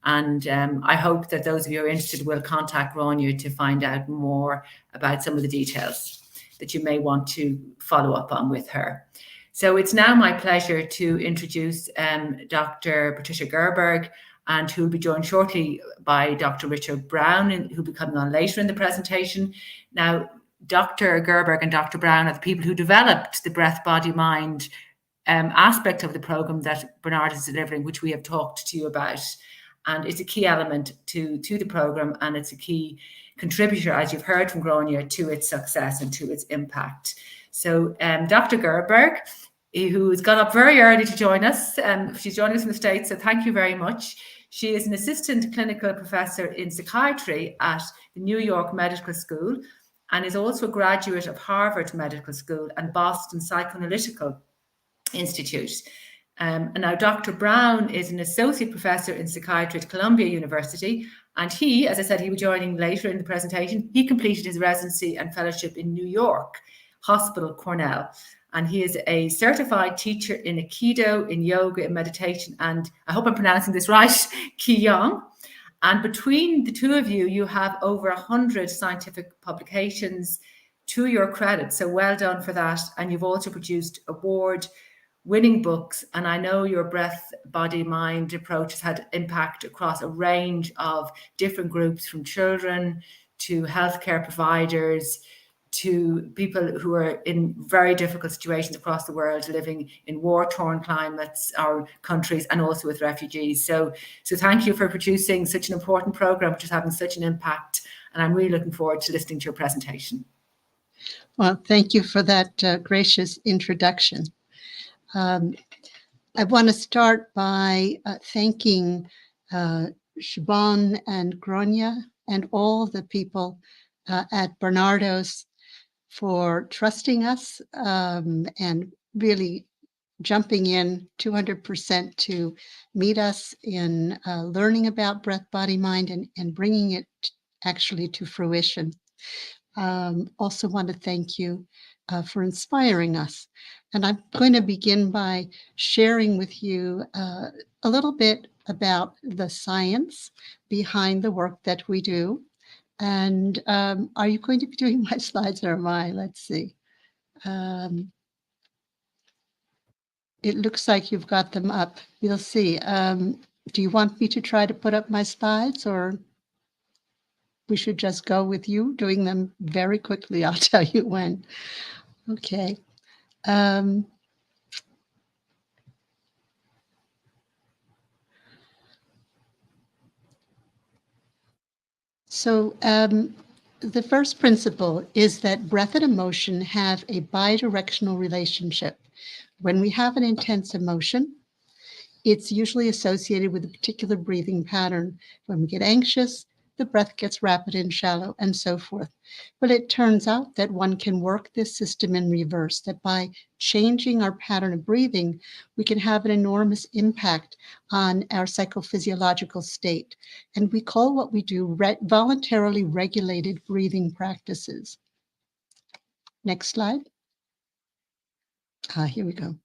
And I hope that those of you who are interested will contact Grania to find out more about some of the details that you may want to follow up on with her. So it's now my pleasure to introduce Dr. Patricia Gerberg, and who will be joined shortly by Dr. Richard Brown, who will be coming on later in the presentation. Now, Dr. Gerberg and Dr. Brown are the people who developed the breath, body, mind aspect of the programme that Bernardo is delivering, which we have talked to you about. And it's a key element to the programme, and it's a key contributor, as you've heard from Grania, to its success and to its impact. So Dr. Gerberg, who has got up very early to join us, she's joining us from the States, so thank you very much. She is an assistant clinical professor in psychiatry at the New York Medical School and is also a graduate of Harvard Medical School and Boston Psychoanalytical Institute. And now Dr. Brown is an associate professor in psychiatry at Columbia University. And he, as I said, he will be joining later in the presentation. He completed his residency and fellowship in New York Hospital Cornell. And he is a certified teacher in Aikido, in yoga, in meditation, and I hope I'm pronouncing this right, Qigong. And between the two of you, you have over 100 scientific publications to your credit. So well done for that. And you've also produced award-winning books. And I know your breath, body, mind approach has had impact across a range of different groups, from children to healthcare providers, to people who are in very difficult situations across the world, living in war-torn climates or countries, and also with refugees. So thank you for producing such an important program, which is having such an impact. And I'm really looking forward to listening to your presentation. Well, thank you for that gracious introduction. I want to start by thanking Siobhan and Grania and all the people at Barnardos for trusting us and really jumping in 200% to meet us in learning about breath, body, mind, and bringing it actually to fruition. Also want to thank you for inspiring us. And I'm going to begin by sharing with you a little bit about the science behind the work that we do. And are you going to be doing my slides, or am I? Let's see. It looks like you've got them up. We'll see. Do you want me to try to put up my slides, or we should just go with you doing them very quickly? I'll tell you when. Okay. So the first principle is that breath and emotion have a bidirectional relationship. When we have an intense emotion, it's usually associated with a particular breathing pattern. When we get anxious, the breath gets rapid and shallow, and so forth. But it turns out that one can work this system in reverse, that by changing our pattern of breathing, we can have an enormous impact on our psychophysiological state. And we call what we do voluntarily regulated breathing practices. Next slide. Here we go.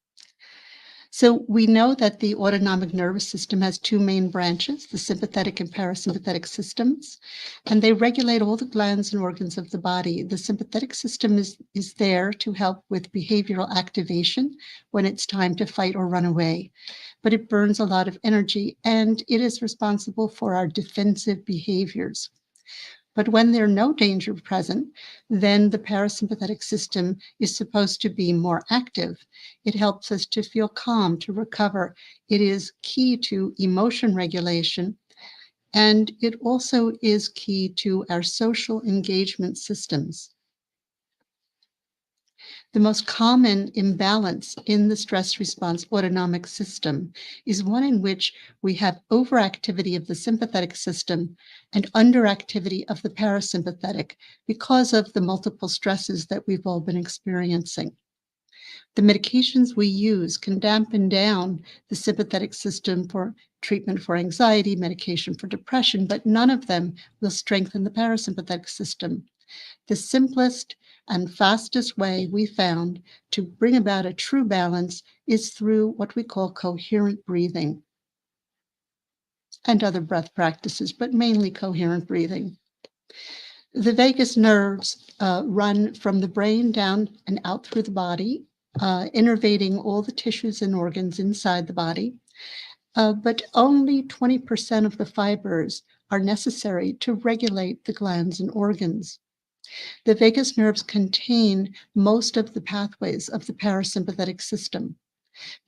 So we know that the autonomic nervous system has two main branches, the sympathetic and parasympathetic systems, and they regulate all the glands and organs of the body. The sympathetic system is there to help with behavioral activation when it's time to fight or run away, but it burns a lot of energy, and it is responsible for our defensive behaviors. But when there's no danger present, then the parasympathetic system is supposed to be more active. It helps us to feel calm, to recover. It is key to emotion regulation, and it also is key to our social engagement systems. The most common imbalance in the stress response autonomic system is one in which we have overactivity of the sympathetic system and underactivity of the parasympathetic because of the multiple stresses that we've all been experiencing. The medications we use can dampen down the sympathetic system for treatment for anxiety, medication for depression, but none of them will strengthen the parasympathetic system. The simplest and fastest way we found to bring about a true balance is through what we call coherent breathing and other breath practices, but mainly coherent breathing. The vagus nerves run from the brain down and out through the body, innervating all the tissues and organs inside the body. But only 20% of the fibers are necessary to regulate the glands and organs. The vagus nerves contain most of the pathways of the parasympathetic system,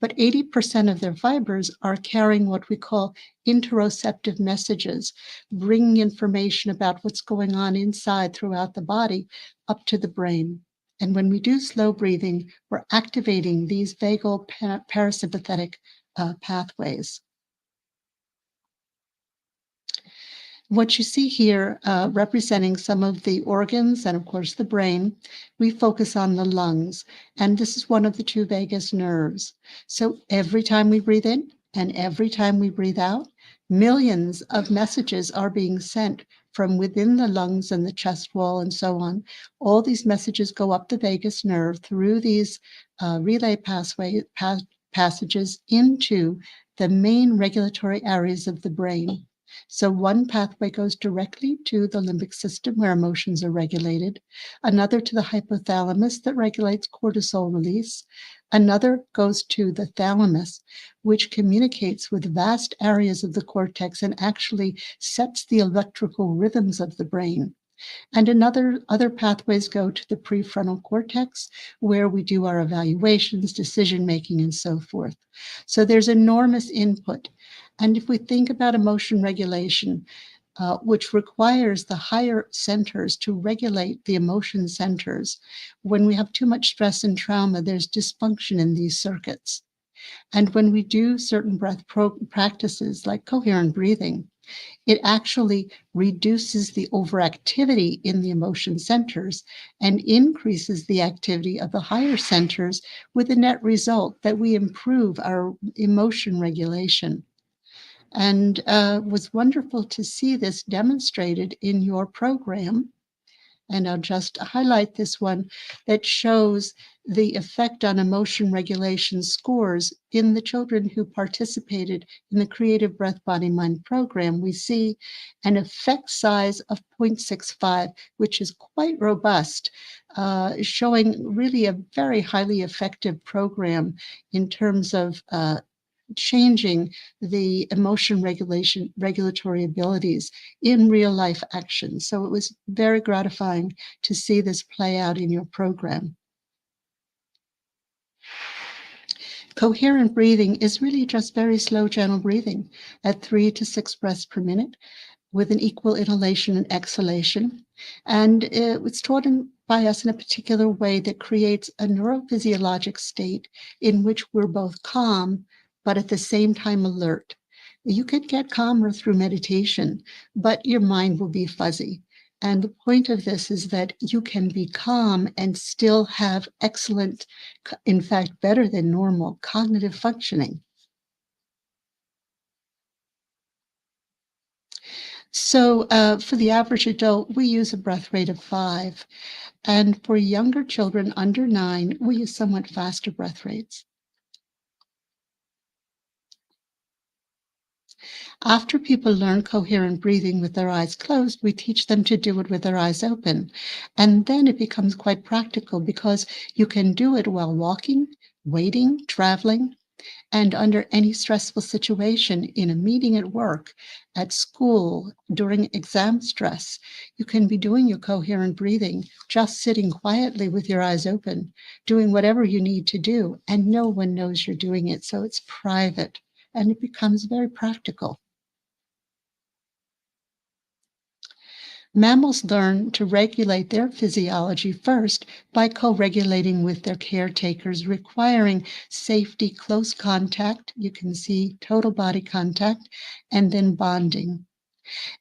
but 80% of their fibers are carrying what we call interoceptive messages, bringing information about what's going on inside throughout the body up to the brain. And when we do slow breathing, we're activating these vagal parasympathetic pathways. What you see here representing some of the organs and, of course, the brain, we focus on the lungs. And this is one of the two vagus nerves. So every time we breathe in and every time we breathe out, millions of messages are being sent from within the lungs and the chest wall and so on. All these messages go up the vagus nerve through these relay passages into the main regulatory areas of the brain. So one pathway goes directly to the limbic system where emotions are regulated, another to the hypothalamus that regulates cortisol release, another goes to the thalamus, which communicates with vast areas of the cortex and actually sets the electrical rhythms of the brain. And other pathways go to the prefrontal cortex, where we do our evaluations, decision-making, and so forth. So there's enormous input. And if we think about emotion regulation, which requires the higher centers to regulate the emotion centers, when we have too much stress and trauma, there's dysfunction in these circuits. And when we do certain breath practices like coherent breathing, it actually reduces the overactivity in the emotion centers and increases the activity of the higher centers, with the net result that we improve our emotion regulation. And was wonderful to see this demonstrated in your program. And I'll just highlight this one that shows the effect on emotion regulation scores in the children who participated in the Creative Breath Body Mind program. We see an effect size of 0.65, which is quite robust, showing really a very highly effective program in terms of changing the emotion regulatory abilities in real life action. So it was very gratifying to see this play out in your program. Coherent breathing is really just very slow, gentle breathing at 3 to 6 breaths per minute, with an equal inhalation and exhalation. And it's taught by us in a particular way that creates a neurophysiologic state in which we're both calm, but at the same time alert. You could get calmer through meditation, but your mind will be fuzzy. And the point of this is that you can be calm and still have excellent, in fact, better than normal cognitive functioning. So for the average adult, we use a breath rate of 5. And for younger children under 9, we use somewhat faster breath rates. After people learn coherent breathing with their eyes closed, we teach them to do it with their eyes open. And then it becomes quite practical because you can do it while walking, waiting, traveling, and under any stressful situation, in a meeting at work, at school, during exam stress. You can be doing your coherent breathing, just sitting quietly with your eyes open, doing whatever you need to do, and no one knows you're doing it. So it's private, and it becomes very practical. Mammals learn to regulate their physiology first by co-regulating with their caretakers, requiring safety, close contact, you can see total body contact, and then bonding.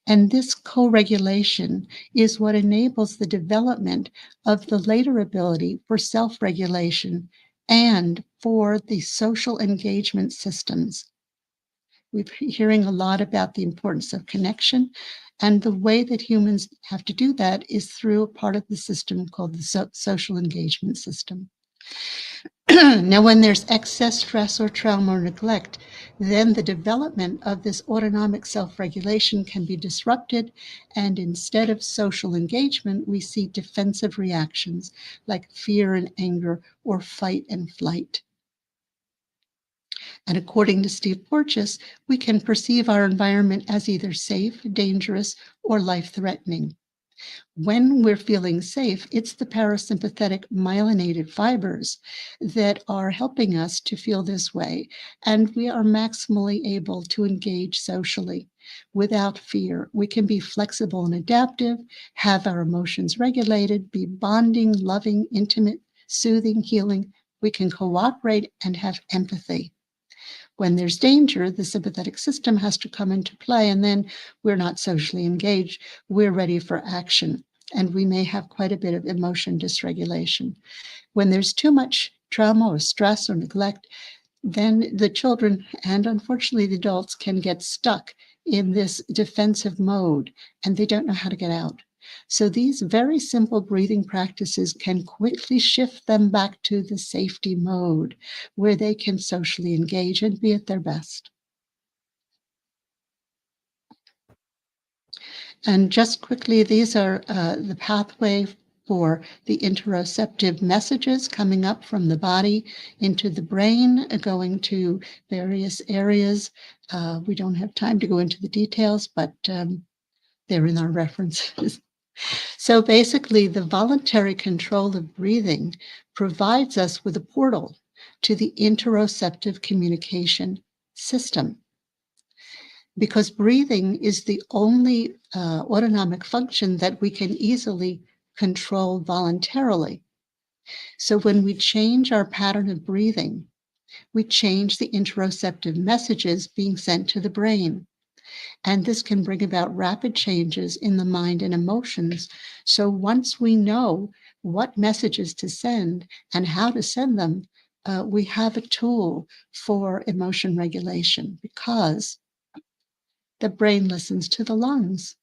And this co-regulation is what enables the development of the later ability for self-regulation and for the social engagement systems. We're hearing a lot about the importance of connection, and the way that humans have to do that is through a part of the system called the social engagement system. Now, when there's excess stress or trauma or neglect, then the development of this autonomic self-regulation can be disrupted, and instead of social engagement, we see defensive reactions like fear and anger or fight and flight. And according to Steve Porges, we can perceive our environment as either safe, dangerous, or life-threatening. When we're feeling safe, it's the parasympathetic myelinated fibers that are helping us to feel this way, and we are maximally able to engage socially without fear. We can be flexible and adaptive, have our emotions regulated, be bonding, loving, intimate, soothing, healing. We can cooperate and have empathy. When there's danger, the sympathetic system has to come into play, and then we're not socially engaged. We're ready for action, and we may have quite a bit of emotion dysregulation. When there's too much trauma or stress or neglect, then the children and unfortunately the adults can get stuck in this defensive mode, and they don't know how to get out. So these very simple breathing practices can quickly shift them back to the safety mode where they can socially engage and be at their best. And just quickly, these are the pathway for the interoceptive messages coming up from the body into the brain, going to various areas. We don't have time to go into the details, but they're in our references. So basically, the voluntary control of breathing provides us with a portal to the interoceptive communication system. Because breathing is the only autonomic function that we can easily control voluntarily. So when we change our pattern of breathing, we change the interoceptive messages being sent to the brain. And this can bring about rapid changes in the mind and emotions. So once we know what messages to send and how to send them, we have a tool for emotion regulation, because the brain listens to the lungs.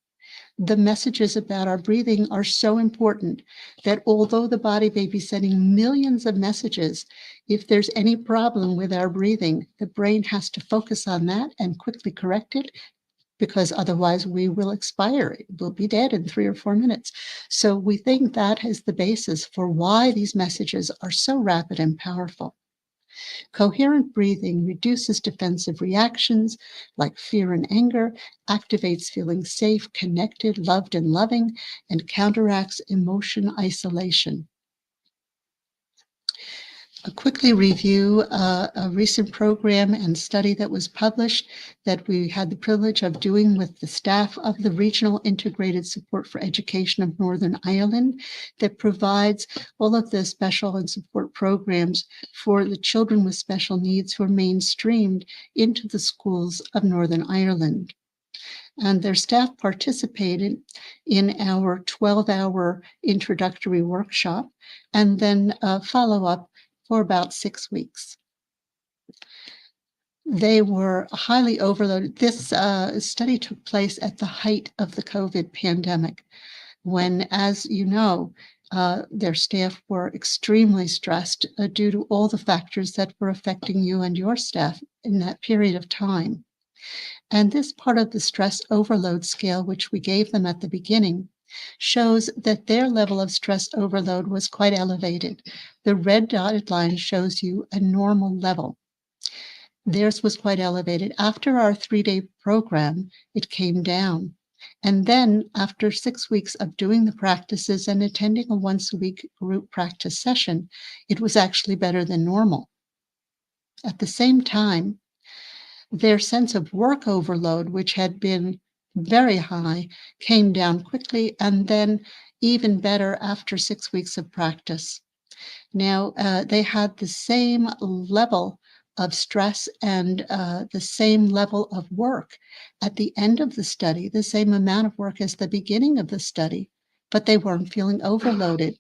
The messages about our breathing are so important that although the body may be sending millions of messages, if there's any problem with our breathing, the brain has to focus on that and quickly correct it, because otherwise we will expire. We'll be dead in 3 or 4 minutes. So we think that is the basis for why these messages are so rapid and powerful. Coherent breathing reduces defensive reactions like fear and anger, activates feeling safe, connected, loved, and loving, and counteracts emotion isolation. I'll quickly review a recent program and study that was published that we had the privilege of doing with the staff of the Regional Integrated Support for Education of Northern Ireland, that provides all of the special and support programs for the children with special needs who are mainstreamed into the schools of Northern Ireland. And their staff participated in our 12-hour introductory workshop and then follow-up for about 6 weeks. They were highly overloaded. This study took place at the height of the COVID pandemic, when, as you know, their staff were extremely stressed due to all the factors that were affecting you and your staff in that period of time. And this part of the stress overload scale, which we gave them at the beginning, shows that their level of stress overload was quite elevated. The red dotted line shows you a normal level. Theirs was quite elevated. After our 3-day program, it came down. And then after 6 weeks of doing the practices and attending a once-a-week group practice session, it was actually better than normal. At the same time, their sense of work overload, which had been very high, came down quickly, and then even better after 6 weeks of practice. Now, they had the same level of stress and the same level of work at the end of the study, the same amount of work as the beginning of the study, but they weren't feeling overloaded.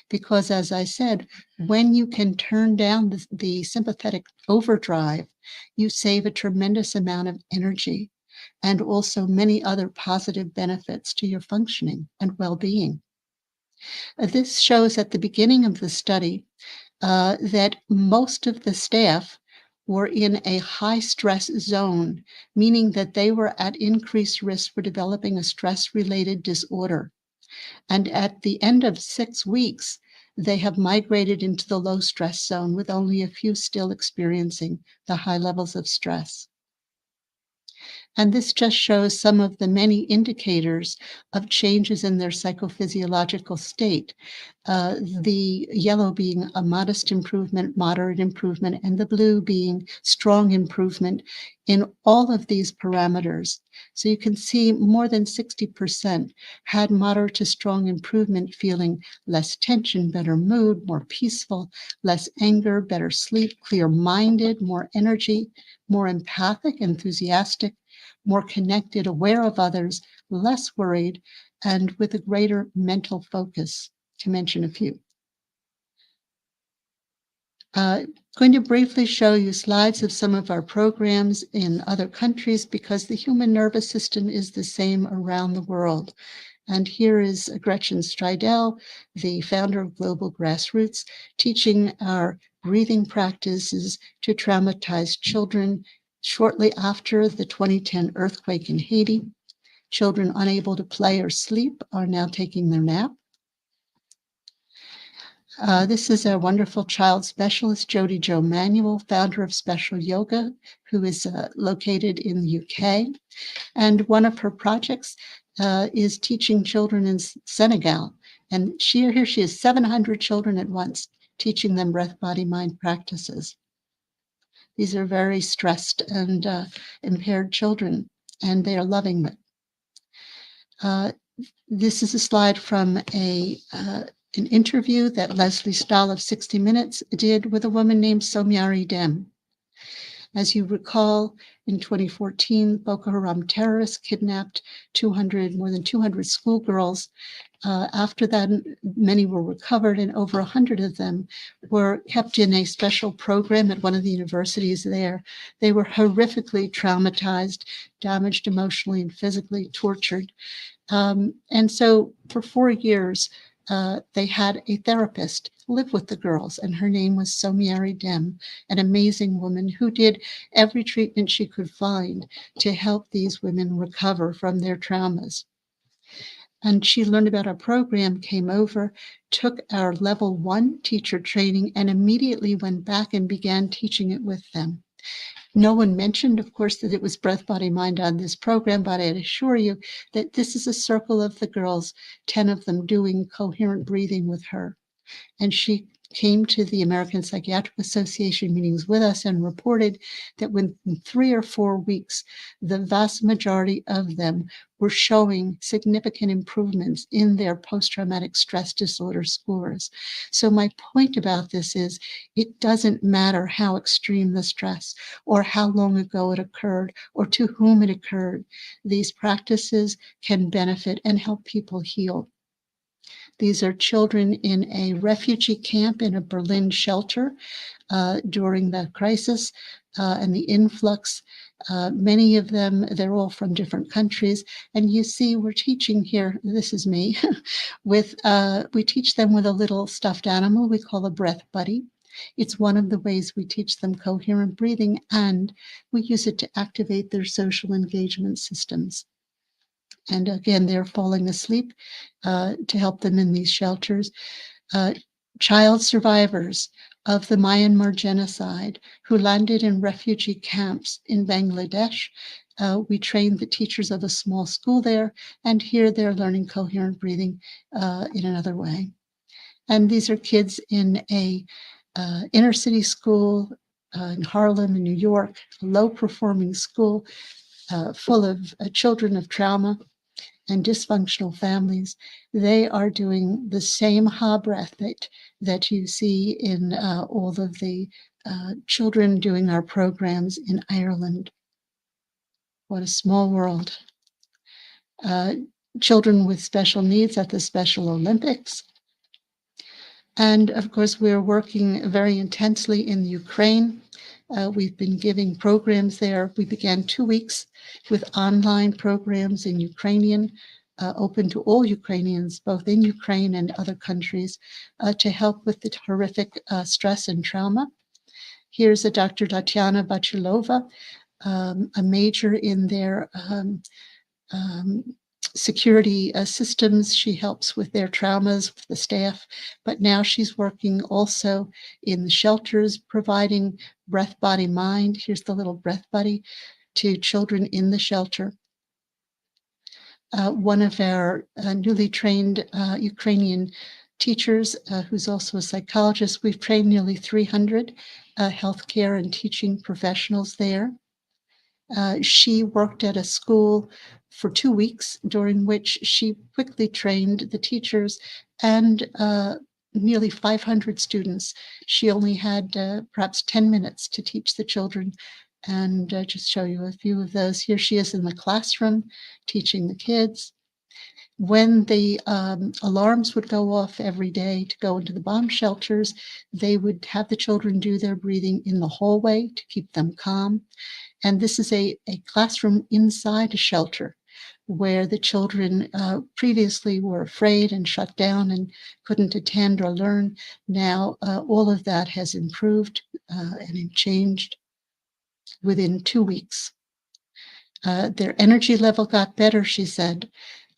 Because as I said, when you can turn down the sympathetic overdrive, you save a tremendous amount of energy and also many other positive benefits to your functioning and well-being. This shows at the beginning of the study that most of the staff were in a high stress zone, meaning that they were at increased risk for developing a stress-related disorder. And at the end of 6 weeks, they have migrated into the low stress zone with only a few still experiencing the high levels of stress. And this just shows some of the many indicators of changes in their psychophysiological state. The yellow being a modest improvement, moderate improvement, and the blue being strong improvement in all of these parameters. So you can see more than 60% had moderate to strong improvement, feeling less tension, better mood, more peaceful, less anger, better sleep, clear-minded, more energy, more empathic, enthusiastic, more connected, aware of others, less worried, and with a greater mental focus, to mention a few. Going to briefly show you slides of some of our programs in other countries because the human nervous system is the same around the world. And here is Gretchen Stridell, the founder of Global Grassroots, teaching our breathing practices to traumatized children shortly after the 2010 earthquake in Haiti. Children unable to play or sleep are now taking their nap. This is a wonderful child specialist, Jody Jo Manuel, founder of Special Yoga, who is located in the UK. And one of her projects is teaching children in Senegal. And here she is 700 children at once, teaching them breath, body, mind practices. These are very stressed and impaired children, and they are loving it. This is a slide from an interview that Leslie Stahl of 60 Minutes did with a woman named Somiari Dem. As you recall, in 2014, Boko Haram terrorists kidnapped more than 200 schoolgirls. After that, many were recovered, and over 100 of them were kept in a special program at one of the universities there. They were horrifically traumatized, damaged emotionally and physically, tortured. And so for 4 years, they had a therapist live with the girls, and her name was Somiari Dem, an amazing woman who did every treatment she could find to help these women recover from their traumas. And she learned about our program, came over, took our level 1 teacher training, and immediately went back and began teaching it with them. No one mentioned, of course, that it was Breath, Body, Mind on this program, but I assure you that this is a circle of the girls, 10 of them doing coherent breathing with her. And she came to the American Psychiatric Association meetings with us and reported that within 3 or 4 weeks, the vast majority of them were showing significant improvements in their post-traumatic stress disorder scores. So my point about this is it doesn't matter how extreme the stress or how long ago it occurred or to whom it occurred. These practices can benefit and help people heal. These are children in a refugee camp in a Berlin shelter during the crisis and the influx. Many of them, they're all from different countries. And you see, we're teaching here, this is me, we teach them with a little stuffed animal we call a breath buddy. It's one of the ways we teach them coherent breathing, and we use it to activate their social engagement systems. And again, they're falling asleep to help them in these shelters. Child survivors of the Myanmar genocide who landed in refugee camps in Bangladesh. We trained the teachers of a small school there, and here they're learning coherent breathing in another way. And these are kids in a inner city school in Harlem, in New York, a low-performing school full of children of trauma and dysfunctional families. They are doing the same ha breath that you see in all of the children doing our programs in Ireland. What a small world. Children with special needs at the Special Olympics. And of course, we're working very intensely in Ukraine. We've been giving programs there. We began 2 weeks with online programs in Ukrainian, open to all Ukrainians, both in Ukraine and other countries, to help with the horrific stress and trauma. Here's a Dr. Tatiana Bachilova, a major in their security systems. She helps with their traumas with the staff, but now she's working also in the shelters, providing breath, body, mind. Here's the little breath buddy to children in the shelter. One of our newly trained Ukrainian teachers, who's also a psychologist, we've trained nearly 300 healthcare and teaching professionals there. She worked at a school for 2 weeks, during which she quickly trained the teachers and nearly 500 students. She only had perhaps 10 minutes to teach the children, and just show you a few of those. Here she is in the classroom teaching the kids. When the alarms would go off every day to go into the bomb shelters, they would have the children do their breathing in the hallway to keep them calm. And this is a classroom inside a shelter where the children previously were afraid and shut down and couldn't attend or learn. Now all of that has improved and changed within 2 weeks. Their energy level got better, she said.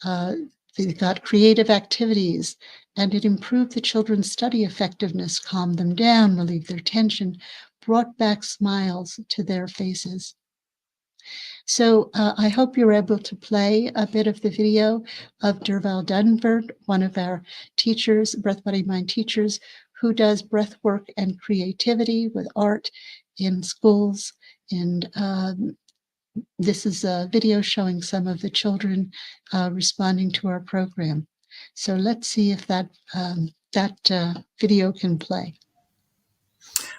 They got creative activities, and it improved the children's study effectiveness, calmed them down, relieved their tension, brought back smiles to their faces. So I hope you're able to play a bit of the video of Derval Dunford, one of our teachers, Breath, Body, Mind teachers, who does breath work and creativity with art in schools. And this is a video showing some of the children responding to our program. So let's see if that video can play.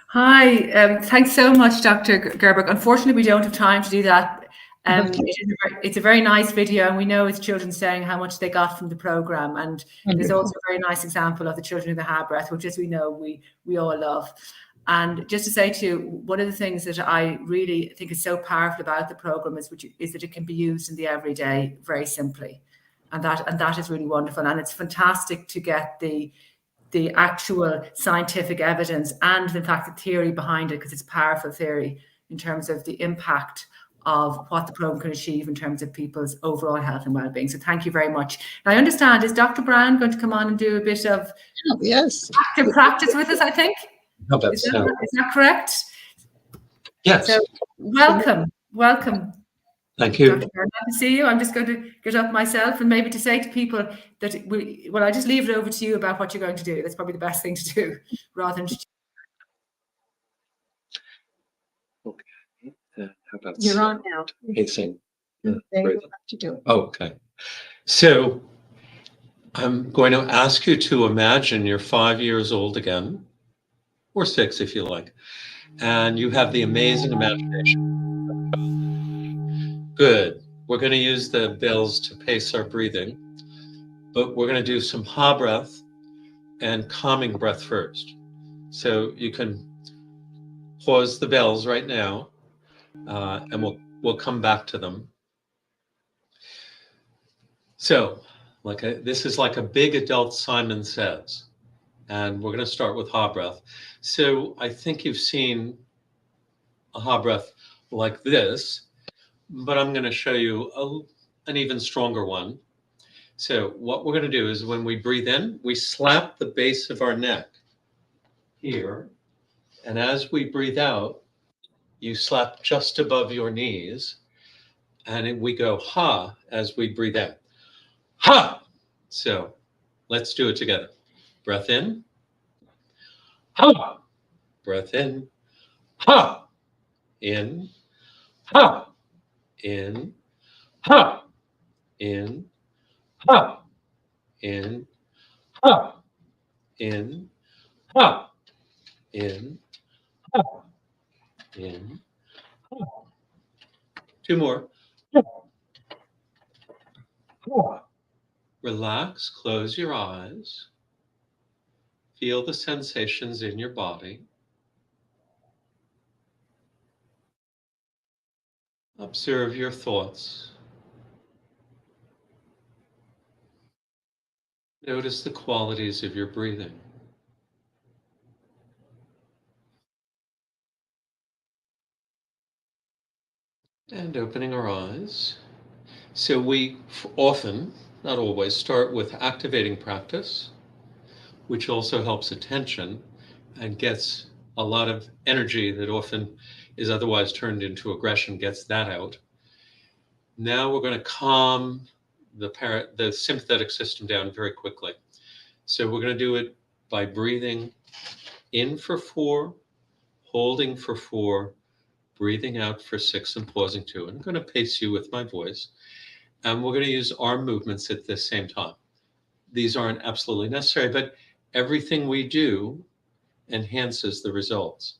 Hi, thanks so much, Dr. Gerber. Unfortunately, we don't have time to do that. It's a very nice video, and we know it's children saying how much they got from the program. And there's also a very nice example of the children in the hard breath, which, as we know, we all love. And just to say to you, one of the things that I really think is so powerful about the program is that it can be used in the everyday very simply, and that is really wonderful. And it's fantastic to get the actual scientific evidence and, in fact, the theory behind it, because it's powerful theory in terms of the impact of what the program can achieve in terms of people's overall health and well-being. So thank you very much. Now, I understand, is Dr. Brown going to come on and do a bit of active practice with us, I think? Is that correct? Yes. So welcome. Thank you. Dr. Brown, nice to see you. I'm just going to get up myself and maybe to say to people that I just leave it over to you about what you're going to do. That's probably the best thing to do, rather than. Okay. How about You're on now. pacing? You have to do it. Oh, okay. So I'm going to ask you to imagine you're 5 years old again, or 6 if you like, and you have the amazing imagination. Good. We're going to use the bells to pace our breathing, but we're going to do some ha breath and calming breath first. So you can pause the bells right now, and we'll come back to them. So, this is like a big adult Simon Says, and we're going to start with ha breath. So I think you've seen a ha breath like this, but I'm going to show you an even stronger one. So what we're going to do is when we breathe in, we slap the base of our neck here. And as we breathe out, you slap just above your knees. And we go ha as we breathe out. Ha! So let's do it together. Breath in. Ha! Breath in. Ha! In. Ha! In. Ha! In. Ha! In. Ha! In. Ha! In. Ha! In. Ha! 2 more. Ha! Relax, close your eyes. Feel the sensations in your body. Observe your thoughts. Notice the qualities of your breathing. And opening our eyes. So we often, not always, start with activating practice, which also helps attention and gets a lot of energy that often is otherwise turned into aggression, gets that out. Now we're going to calm the sympathetic system down very quickly. So we're going to do it by breathing in for 4, holding for 4, breathing out for 6, and pausing 2. I'm going to pace you with my voice. And we're going to use arm movements at the same time. These aren't absolutely necessary, but everything we do enhances the results.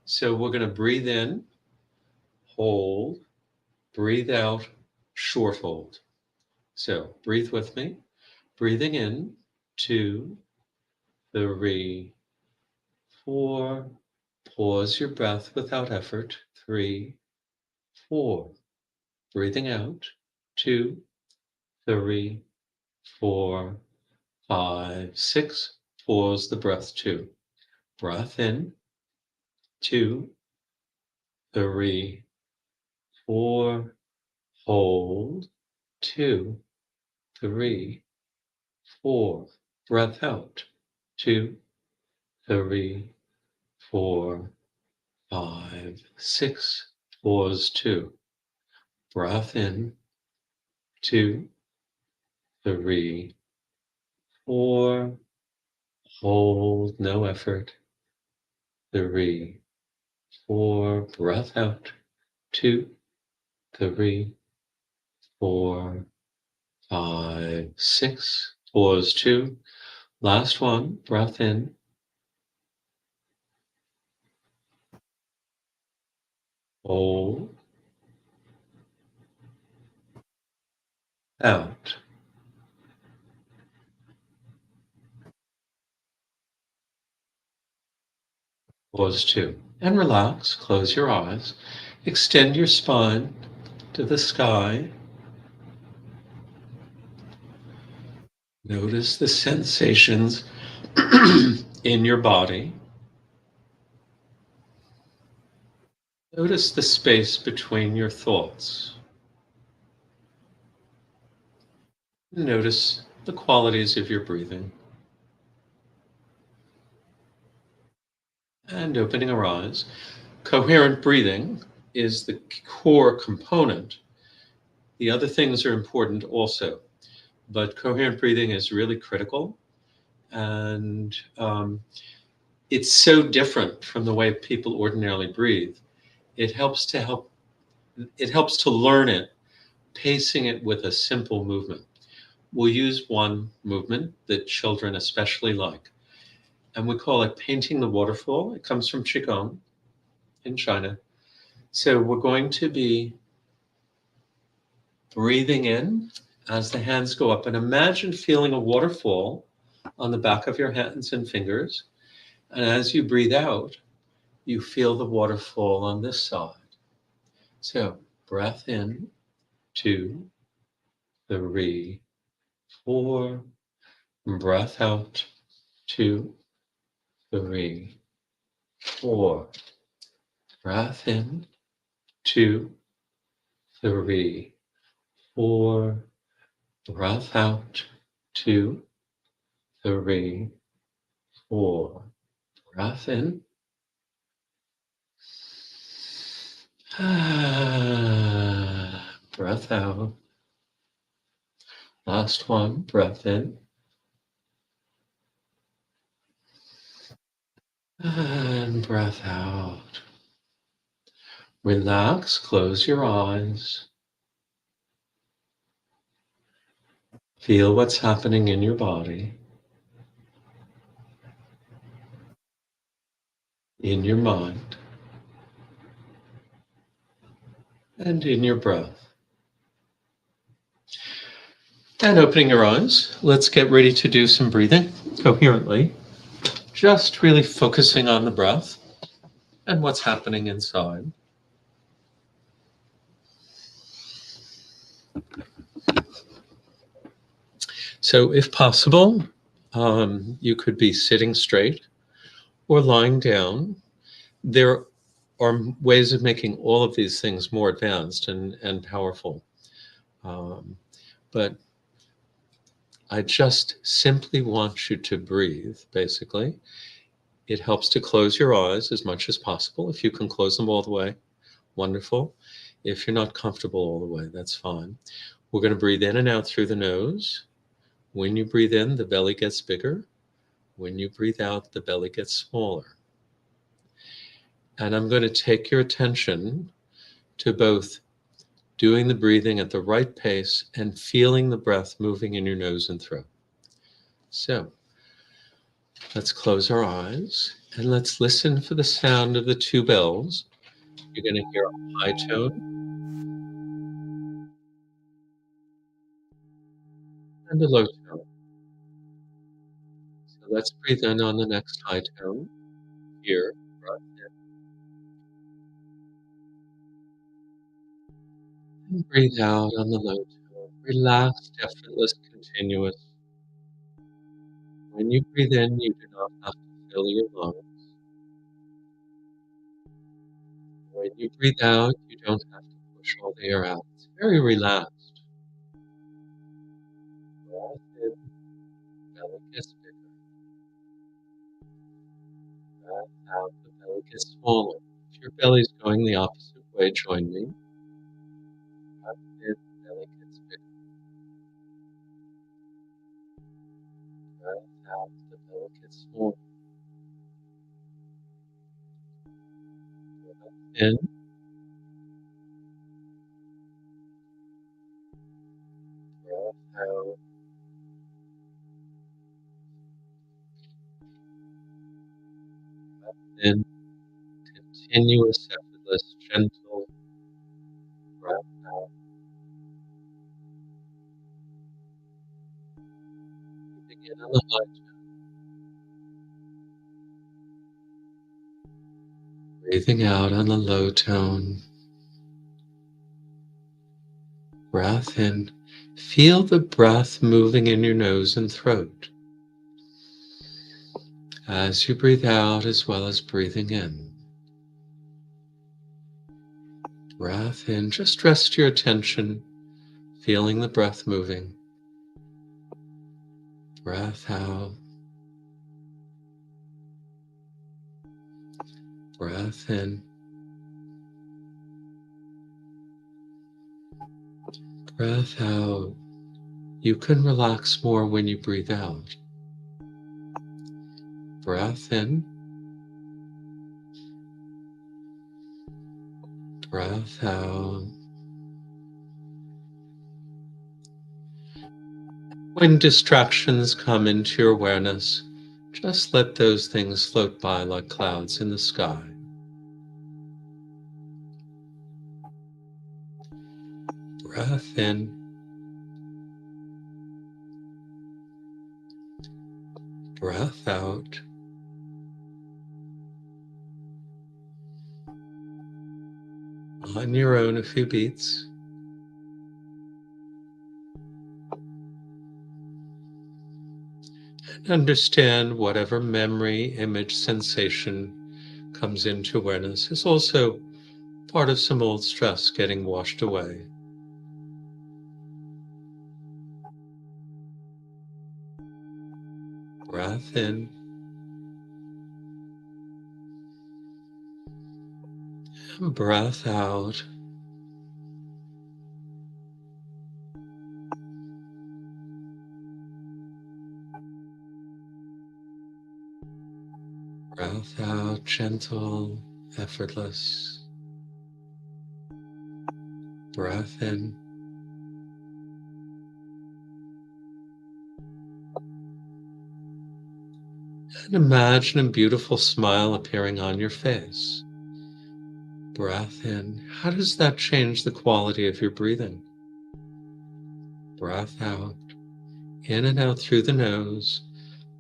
So we're going to breathe in, hold, breathe out, short hold. So breathe with me. Breathing in, 2, 3, 4. Pause your breath without effort. 3, 4. Breathing out, 2, 3, 4, 5, 6. Pause the breath, 2. Breath in, 2, 3, 4. Hold, 2, 3, 4. Breath out, 2, 3, 4, 5, 6. Pause, 2. Breath in, 2, 3, 4. Hold, no effort. 3, 4. Breath out, 2, 3, 4, 5, 6. Pause, 2. Last one. Breath in. Hold. Out. Pause, 2. And relax. Close your eyes. Extend your spine to the sky. Notice the sensations in your body. Notice the space between your thoughts. Notice the qualities of your breathing. And opening our eyes. Coherent breathing is the core component. The other things are important also, but coherent breathing is really critical. And it's so different from the way people ordinarily breathe. It helps to learn it, pacing it with a simple movement. We'll use one movement that children especially like, and we call it painting the waterfall. It comes from Qigong in China. So we're going to be breathing in as the hands go up, and imagine feeling a waterfall on the back of your hands and fingers. And as you breathe out, you feel the waterfall on this side. So breath in, 2, 3, 4. Breath out, 2, 3, 4. Breath in, 2, 3, 4. Breath out, 2, 3, 4. Breath in. Breath out. Last one, breath in. And breath out. Relax, close your eyes. Feel what's happening in your body, in your mind, and in your breath. And opening your eyes, let's get ready to do some breathing coherently. just really focusing on the breath and what's happening inside. So if possible, you could be sitting straight or lying down. There are ways of making all of these things more advanced and powerful. But I just simply want you to breathe, basically. It helps to close your eyes as much as possible. If you can close them all the way, wonderful. If you're not comfortable all the way, that's fine. We're going to breathe in and out through the nose. When you breathe in, the belly gets bigger. When you breathe out, the belly gets smaller. And I'm going to take your attention to both doing the breathing at the right pace and feeling the breath moving in your nose and throat. So let's close our eyes and let's listen for the sound of the two bells. You're going to hear a high tone and a low tone. So let's breathe in on the next high tone. Here, breath in. And breathe out on the low tone. Relaxed, effortless, continuous. When you breathe in, you do not have to fill your lungs. When you breathe out, you don't have to push all the air out. It's very relaxed. Breath in, belly gets bigger. Breath out, the belly gets smaller. If your belly's going the opposite way, join me. Breath in, belly gets bigger. Breath out, the belly gets smaller. Breath in. Breath out. Breath in. Continuous, effortless, gentle breath out. Breathing in on the high tone. Breathing out on the low tone. Breath in. Feel the breath moving in your nose and throat as you breathe out as well as breathing in. Breath in. Just rest your attention, feeling the breath moving. Breath out. Breath in. Breath out. You can relax more when you breathe out. Breath in. Breath out. When distractions come into your awareness, just let those things float by like clouds in the sky. Breath in. Breath out. On your own, a few beats. And understand whatever memory, image, sensation comes into awareness is also part of some old stress getting washed away. Breath in. And breath out. Breath out, gentle, effortless. Breath in. And imagine a beautiful smile appearing on your face. Breath in. How does that change the quality of your breathing? Breath out. In and out through the nose,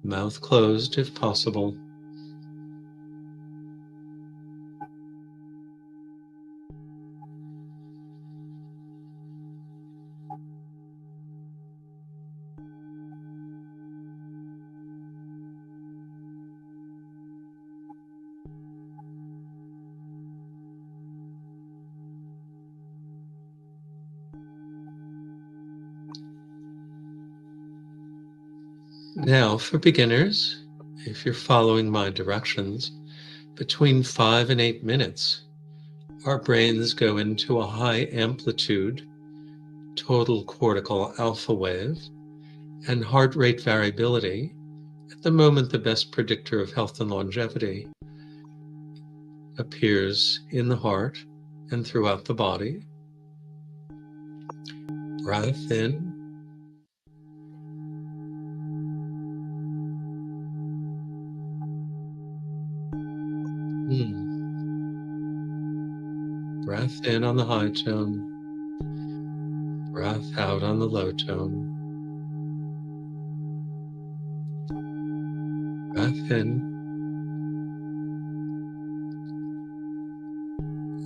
mouth closed if possible. Now, for beginners, if you're following my directions, between 5 and 8 minutes, our brains go into a high amplitude, total cortical alpha wave, and heart rate variability, at the moment the best predictor of health and longevity, appears in the heart and throughout the body. Breath in. Breath in on the high tone. Breath out on the low tone. Breath in.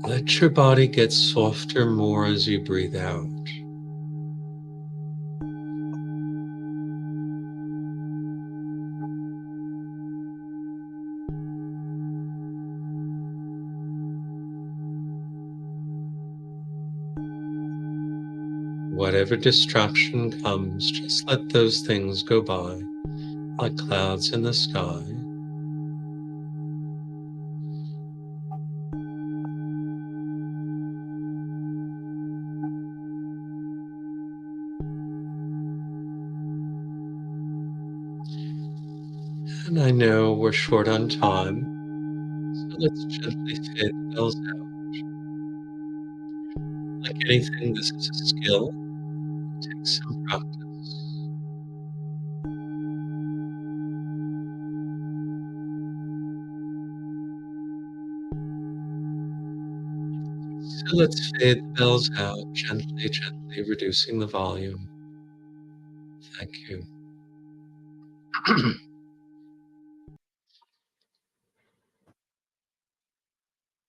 Let your body get softer more as you breathe out. Whatever distraction comes, just let those things go by, like clouds in the sky. And I know we're short on time, so let's gently fade the bells out. Like anything, this is a skill. It takes some practice. So let's fade the bells out, gently, gently reducing the volume. Thank you.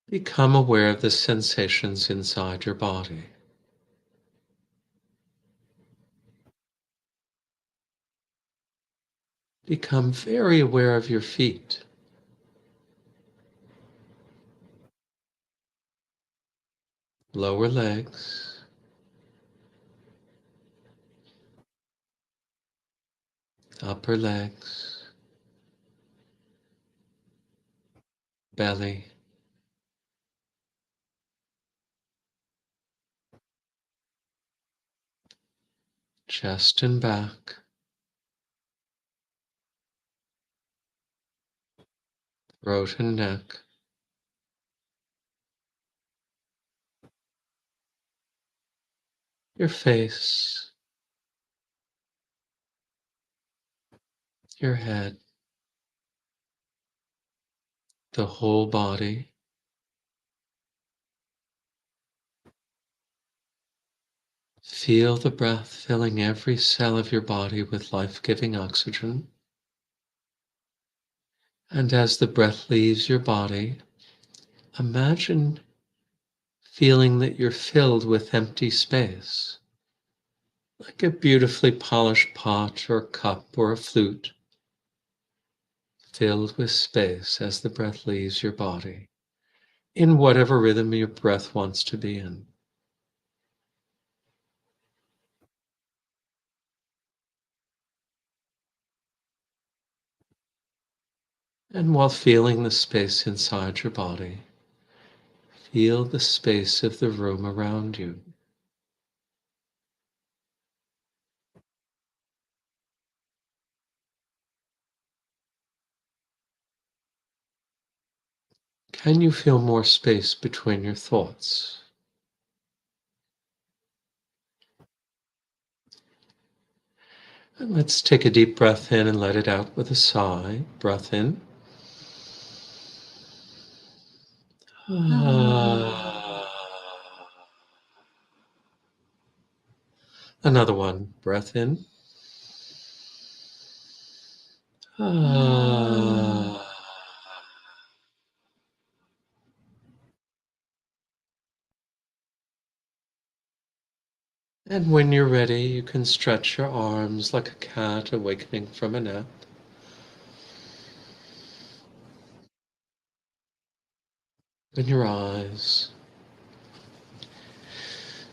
Become aware of the sensations inside your body. Become very aware of your feet. Lower legs. Upper legs. Belly. Chest and back. Throat and neck. Your face. Your head. The whole body. Feel the breath filling every cell of your body with life-giving oxygen. And as the breath leaves your body, imagine feeling that you're filled with empty space, like a beautifully polished pot or cup or a flute, filled with space as the breath leaves your body, in whatever rhythm your breath wants to be in. And while feeling the space inside your body, feel the space of the room around you. Can you feel more space between your thoughts? And let's take a deep breath in and let it out with a sigh. Breath in. Another one. Breath in. And when you're ready, you can stretch your arms like a cat awakening from a nap. Open your eyes.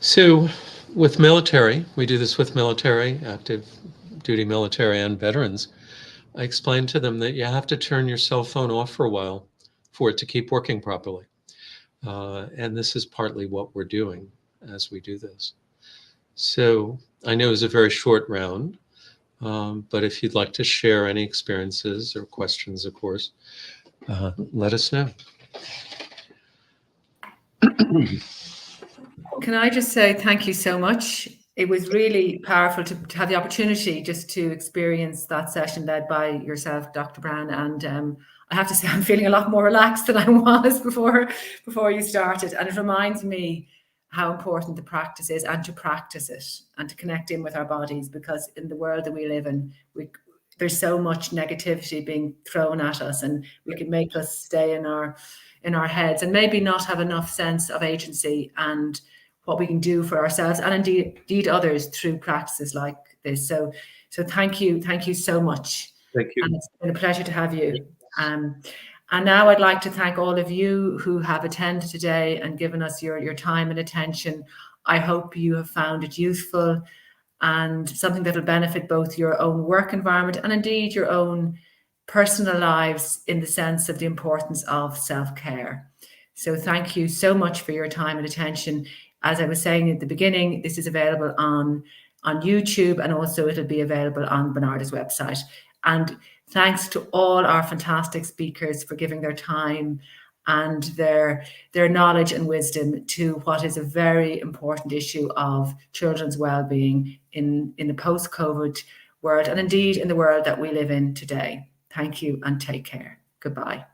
So with military, we do this with military, active duty military and veterans, I explained to them that you have to turn your cell phone off for a while for it to keep working properly. And this is partly what we're doing as we do this. So I know it was a very short round, but if you'd like to share any experiences or questions, of course, let us know. Can I just say thank you so much? It was really powerful to have the opportunity just to experience that session led by yourself, Dr. Brown. And I have to say, I'm feeling a lot more relaxed than I was before you started. And it reminds me how important the practice is, and to practice it and to connect in with our bodies, because in the world that we live in, there's so much negativity being thrown at us, and we can make us stay in our heads and maybe not have enough sense of agency and what we can do for ourselves and indeed others through practices like this. So thank you so much. Thank you. And it's been a pleasure to have you. And now I'd like to thank all of you who have attended today and given us your time and attention. I hope you have found it useful and something that will benefit both your own work environment and indeed your own personal lives, in the sense of the importance of self-care. So thank you so much for your time and attention. As I was saying at the beginning, this is available on YouTube, and also it'll be available on Barnardos' website. And thanks to all our fantastic speakers for giving their time and their knowledge and wisdom to what is a very important issue of children's well-being in the post-COVID world, and indeed in the world that we live in today. Thank you and take care. Goodbye.